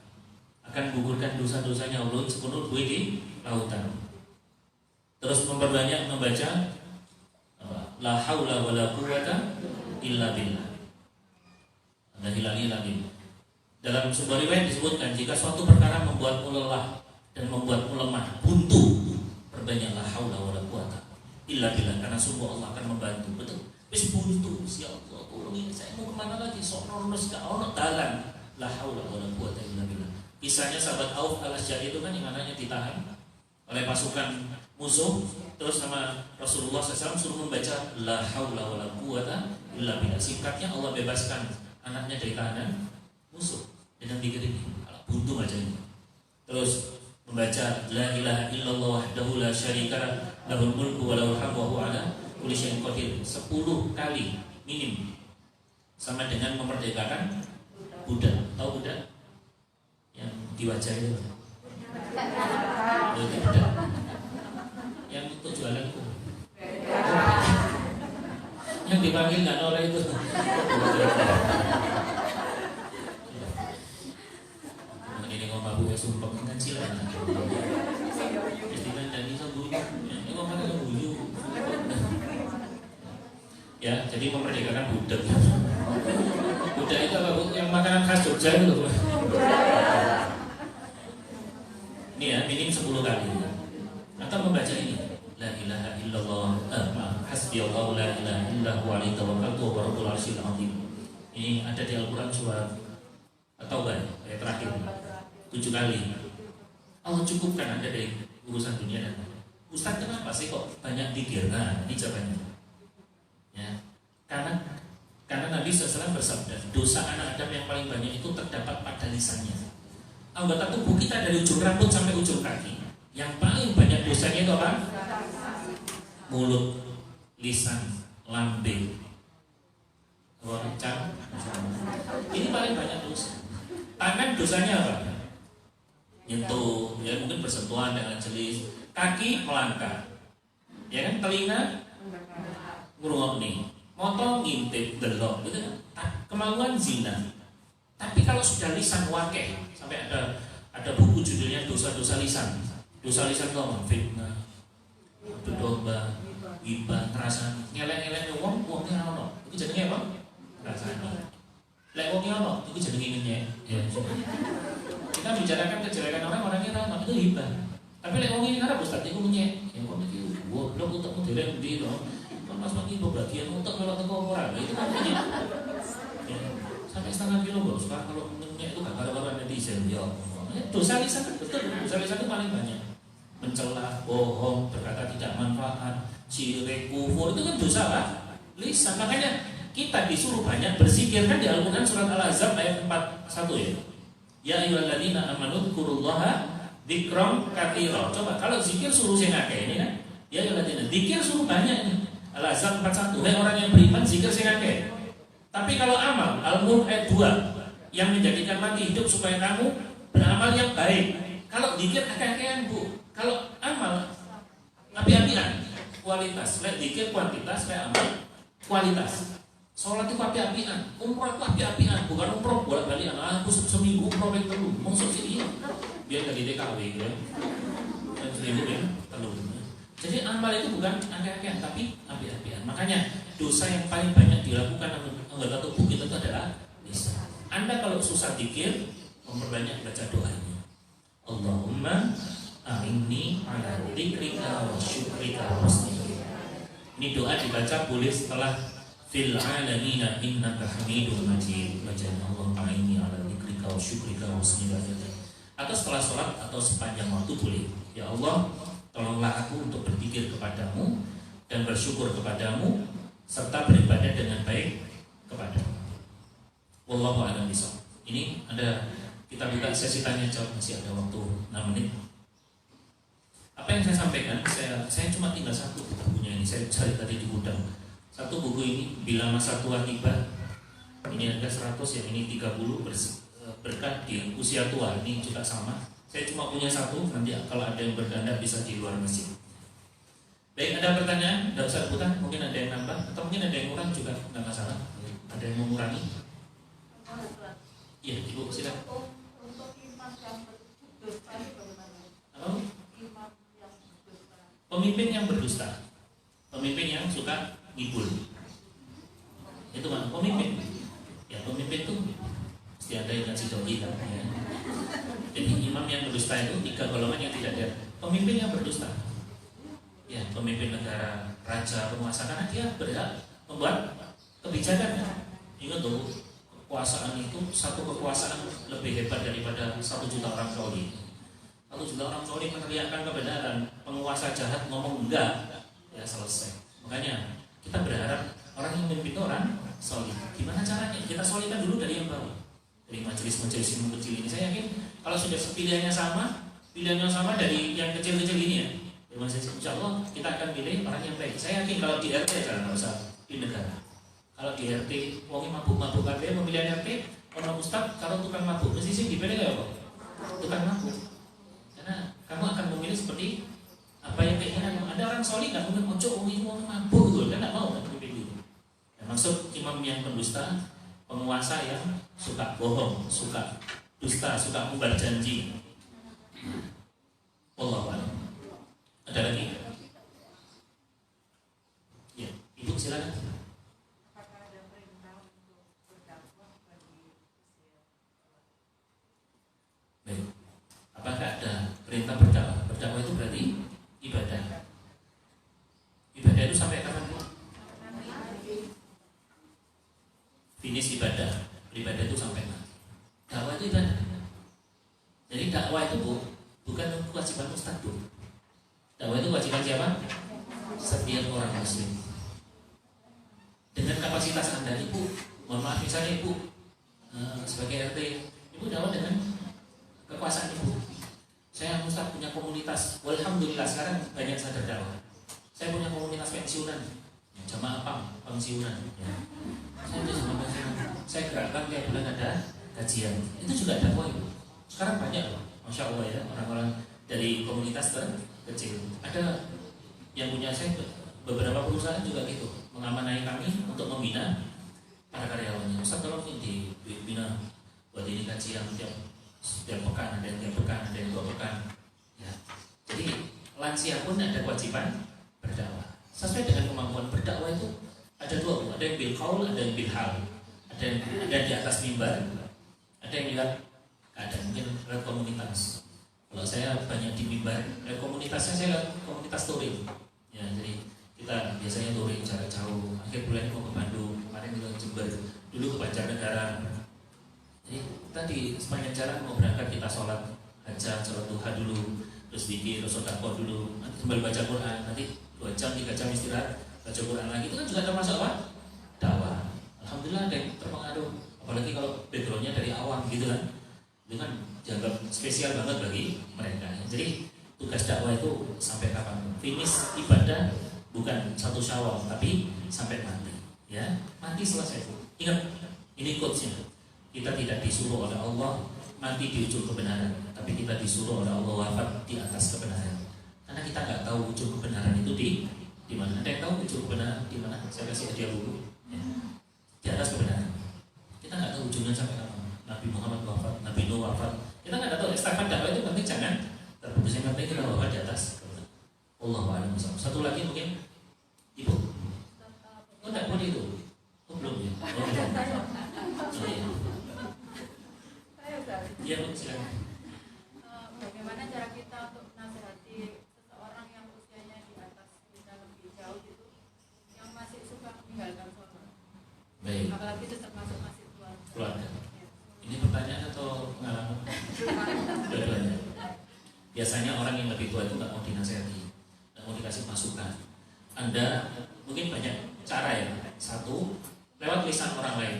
Akan gugurkan dosa-dosanya Allah sepenuh buih di lautan. Terus memperbanyak membaca la haula wala quwata illa billah. La ilaha illa billah. Dalam sebuah riwayat disebutkan, jika suatu perkara membuatmu lelah dan membuatmu lemah, buntu, perbanyaklah haula wala quwata illa billah, karena sungguh Allah akan membantu. Betul. Wis buntu, ya Allah tolongin saya, mau kemana lagi? Sok normas gak ono dalan. La haula wala quwata illa billah. Kisahnya sahabat Auf al-Asy'ari itu kan yang anaknya ditahan oleh pasukan musuh, terus sama Rasulullah SAW suruh membaca la haula wala quwata illa billah. Singkatnya Allah bebaskan anaknya dari tahanan musuh dengan zikir ini. Buntu aja ini. Terus membaca la ilaha illallah wahdahu la syarika lahul mulku wa lahul hamdu wa huwa ala kulli syai'in qadir 10 kali minim, sama dengan memerdekakan budak. Tahu budak? Yang di wajah itu. Budak. Yang untuk jualan itu. Yang dipanggil nggak noleh itu. Ini ngomong aku ya sumpah kan cilan. Istilah dan itu bunyi. Ini ngomong kan bunyi. Ya, jadi memerdekakan budak. Budak itu apa? Yang makanan khas Jogja itu loh. Ini ya, minim 10 kali. Atau membaca ini. La ilaha illallah, hasbiyallahu la ilaha illa huwa alaihi tawakkaltu wa rabbul arsyil azim. Ini ada di Al-Qur'an surat At-Taubah ayat terakhir 7 kali. Allah cukupkan Anda dari urusan dunia dan akhirat. Ustaz, kenapa sih kok banyak zikir? Nah, ini jawabannya. Ya. Karena Nabi SAW bersabda, dosa anak Adam yang paling banyak itu terdapat pada lisannya. Anggota tubuh kita dari ujung rambut sampai ujung kaki, yang paling banyak dosanya itu apa? Mulut, lisan, lambe, wawancara. Ini paling banyak dosa. Tangan dosanya apa? Nyentuh, ya mungkin bersentuhan dengan jelis. Kaki melangkah, ya kan? Telinga ngrungokne, mata ngintip delok, gitu kan? Kemauan zina. Tapi kalau sudah lisan wakeh, sampai ada buku judulnya dosa-dosa lisan. Dosa lisan itu apa? Fitnah, berdomba, ghibah, terasa ngelek-ngelek wongnya ono. Itu jenenge apa? Rasane. Lek wongnya ono, itu jenenge ngenyek. Ya. Kita bicarakan kejelekan orang-orangnya ono, itu ghibah. Tapi lek wong ini ngarep Ustaz iku ngenyek. Ya wong iki goblok utekmu dhewe ndi to. Kan pas lagi pembagian utek melok teko ora. Itu kan ngenyek. Ya. Sampai setengah kilo bos. Sekarang kalau ngenyek itu gak karu-karuan netizen ya. Dosa lisan betul, dosa lisan itu paling banyak. Mencela, bohong, berkata tidak manfaat, syirik, kufur, itu kan dosa apa? Lisan. Makanya kita disuruh banyak berzikir kan di Al-Quran surat Al-Ahzab ayat 41 ya. Ya ayyuhalladzina amanu dzkurullaha dzikran katsira. Coba kalau zikir suruh sing akeh ini kan. Ya ayyuhalladzina, zikir suruh banyak nih. Al-Ahzab 41. Hai orang yang beriman zikir sing akeh. Tapi kalau amal, Al-Mulk ayat 2 yang menjadikan mati hidup supaya kamu beramal yang baik. Kalau zikir akeh-akehan Bu. Kalau amal api-apian, kualitas. Lek zikir kuantitas, lek amal kualitas. Sholat itu api-apian, umroh itu api-apian, bukan umroh bolak-balik. Aku seminggu umroh yang telu, maksud sih biar dari DKW gitu ya. Dan seminggu ya telu. Jadi amal itu bukan akeh-akehan, tapi api-apian. Makanya dosa yang paling banyak dilakukan anggota tubuh kita itu adalah lisan. Anda kalau susah zikir, memperbanyak baca doanya. Allahumma a'inni ala dzikrika wa syukrika wa husni. Ini doa dibaca boleh setelah fil alamina innaka hamidum majid. Baca Allahumma a'inni ala dzikrika wa syukrika wa husni ibadatik. Atau setelah sholat atau sepanjang waktu boleh. Ya Allah, tolonglah aku untuk berzikir kepadamu dan bersyukur kepadamu serta beribadah dengan baik kepadamu. Wallahu a'lam bishawab. Ini ada, kita buka sesi tanya jawab, masih ada waktu 6 menit. Apa yang saya sampaikan, saya cuma tinggal satu bukunya ini. Saya cari tadi di gudang. Satu buku ini, Bila Masa Tua Tiba. Ini harga 100, yang ini 30, berkah di usia tua. Ini juga sama. Saya cuma punya satu, nanti kalau ada yang berganda bisa di luar masjid. Baik, ada pertanyaan? Tidak usah rebutan, mungkin ada yang nambah atau mungkin ada yang kurang juga, tidak masalah. Ada yang mengurangi? Iya, Ibu silakan. Untuk imam yang berdusta itu bagaimana? Halo? Imam yang berdusta. Pemimpin yang berdusta, pemimpin yang suka ngibul, itu mana pemimpin? Ya pemimpin itu mesti ada yang ngasih doi kan? Ya. Jadi imam yang berdusta itu 3 golongan yang tidak ada. Pemimpin yang berdusta, ya pemimpin negara, raja, penguasa, karena dia berhak membuat kebijakan. Ingat tuh, kekuasaan itu, satu kekuasaan lebih hebat daripada 1 juta orang Saudi. 1 juta orang Saudi meneriakkan kebenaran, penguasa jahat ngomong enggak, ya selesai. Makanya kita berharap orang yang memimpin orang solid. Gimana caranya? Kita solidkan dulu dari yang bawah, dari majelis-majelis yang kecil ini. Saya yakin kalau sudah pilihannya sama dari yang kecil-kecil ini ya, insya Allah kita akan pilih orang yang baik. Saya yakin kalau di RT jangan usah di negara. Kalau di RT, wong mabuk-mabuk kabeh pemilihan RT, orang ustad kalau tukang mabuk mesti sih dipilih ya kok. Tukang mabuk. Karena kamu akan memilih seperti apa yang keinginan. Ada orang solid kan mungkin ojo wong mabuk gitu, kan enggak mau kan dipilih. Ya, maksud imam yang pendusta, penguasa yang suka bohong, suka dusta, suka mubar janji. Wallahu a'lam. Ada lagi? Ya, Ibu silakan. Apakah ada perintah untuk berdakwah bagi usia? Baik. Apakah ada perintah berdakwah? Berdakwah itu berarti ibadah. Ibadah itu sampai kapan, Bu? Finish ibadah. Ibadah itu sampai mati. Dakwah itu ibadah. Jadi dakwah itu, Bu, bukan kewajiban ustaz, Bu. Dakwah itu kewajiban siapa? Setiap orang muslim. Dengan kapasitas Anda, Ibu, mohon maaf misalnya Ibu sebagai RT, Ibu dakwah dengan kekuasaan Ibu. Saya Ustaz punya komunitas, alhamdulillah sekarang banyak sadar dakwah. Saya punya komunitas pensiunan, jamaah pensiunan. Ya. Saya itu sama pensiunan. Saya gerakkan tiap bulan ada kajian. Itu juga dakwah Ibu. Sekarang banyak loh, masya Allah ya, orang-orang dari komunitas terkecil. Ada yang punya saya beberapa perusahaan juga gitu, mengamanai kami untuk membina para karyawannya. Ustaz tolong dibina buat ini kajian setiap pekan, ada yang tiap pekan, ada yang 2 pekan. Ya. Jadi lansia pun ada kewajiban berdakwah. Sesuai dengan kemampuan berdakwah itu ada 2, ada yang bil qaul, ada yang bil hal. Ada di atas mimbar, ada yang lihat keadaan, mungkin lewat komunitas. Kalau saya banyak di mimbar, komunitasnya saya lihat komunitas touring. Ya, jadi kita biasanya touring jarak jauh. Akhir bulan mau ke Bandung, kemarin ke Jember, dulu ke Banjarnegara. Jadi tadi sepanjang jalan mau berangkat kita sholat hajat, sholat duha dulu, terus zikir, terus sedekah dulu, nanti kembali baca Quran, nanti 2 jam 3 jam istirahat, baca Quran lagi. Itu kan juga termasuk apa? Dakwah. Alhamdulillah ada yang terpengaruh, apalagi kalau backgroundnya dari awam gitu kan. Itu kan dianggap spesial banget bagi mereka. Jadi tugas dakwah itu sampai kapan? Finish ibadah bukan 1 Syawal, tapi sampai mati. Ya, mati selesai. Ingat, ini quotes-nya. Kita tidak disuruh oleh Allah mati di ujung kebenaran, tapi kita disuruh oleh Allah wafat di atas kebenaran. Karena kita nggak tahu ujung kebenaran itu di mana. Ada yang tahu ujung kebenaran di mana? Saya kasih hadiah buku. Ya. Di atas kebenaran. Kita nggak tahu ujungnya sampai kapan. Nabi Muhammad wafat, Nabi Nuh wafat. Kita nggak tahu. Estafet dakwah itu penting, jangan terputus. Yang penting kita wafat di atas kebenaran. Allahu a'lam bishawab. Satu lagi mungkin Ibu. Iya Bu, silakan. Bagaimana cara kita untuk menasihati seseorang yang usianya di atas kita lebih jauh gitu, yang masih suka meninggalkan sholat, Baik, apalagi itu termasuk masih keluarga. keluarga. Ya. Ini pertanyaan atau pengalaman? Dua-duanya. Biasanya orang yang lebih tua itu nggak mau dinasihati, nggak mau dikasih masukan. Anda mungkin banyak cara ya. Satu, lewat lisan orang lain.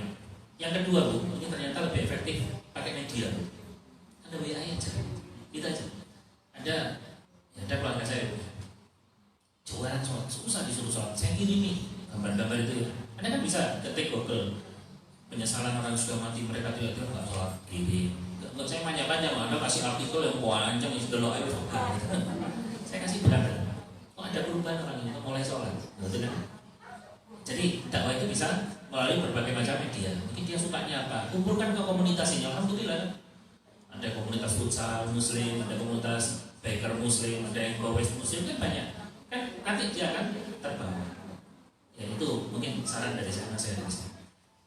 Yang kedua Bu, ini ternyata lebih efektif pakai media. Anda WA aja, gitu aja. Ada keluarga saya Bu, jualan sholat, susah disuruh sholat. Saya kirimi gambar-gambar itu ya. Anda kan bisa ketik Google penyesalan orang yang sudah mati, mereka tidak nggak sholat gini. Nggak saya panjang-panjang, Anda kasih artikel yang panjang yang sudah loe gitu. Saya kasih gambar. Oh ada perubahan orang itu mulai sholat, betul kan? Jadi dakwah itu bisa melalui berbagai macam media. Mungkin dia sukanya apa? Kumpulkan ke komunitasnya. Alhamdulillah. Ada komunitas futsal muslim, ada komunitas biker muslim, ada yang gowes muslim, kan banyak. Kan nanti dia akan terbawa. Ya itu mungkin saran dari saya.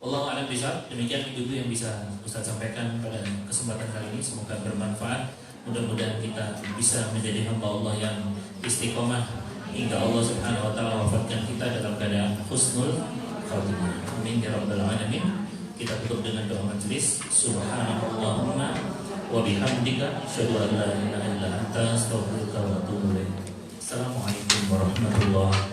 Wallahu a'lam bishawab. Demikian ibu yang bisa Ustaz sampaikan pada kesempatan kali ini. Semoga bermanfaat. Mudah-mudahan kita bisa menjadi hamba Allah yang istiqomah hingga Allah Subhanahu wa taala wafatkan kita dalam keadaan husnul khatimah. Amin ya rabbal alamin. Kita tutup dengan doa majelis. Subhanallahumma wa bihamdika asyhadu an la ilaha illa anta astaghfiruka wa atubu ilaik. Assalamualaikum warahmatullahi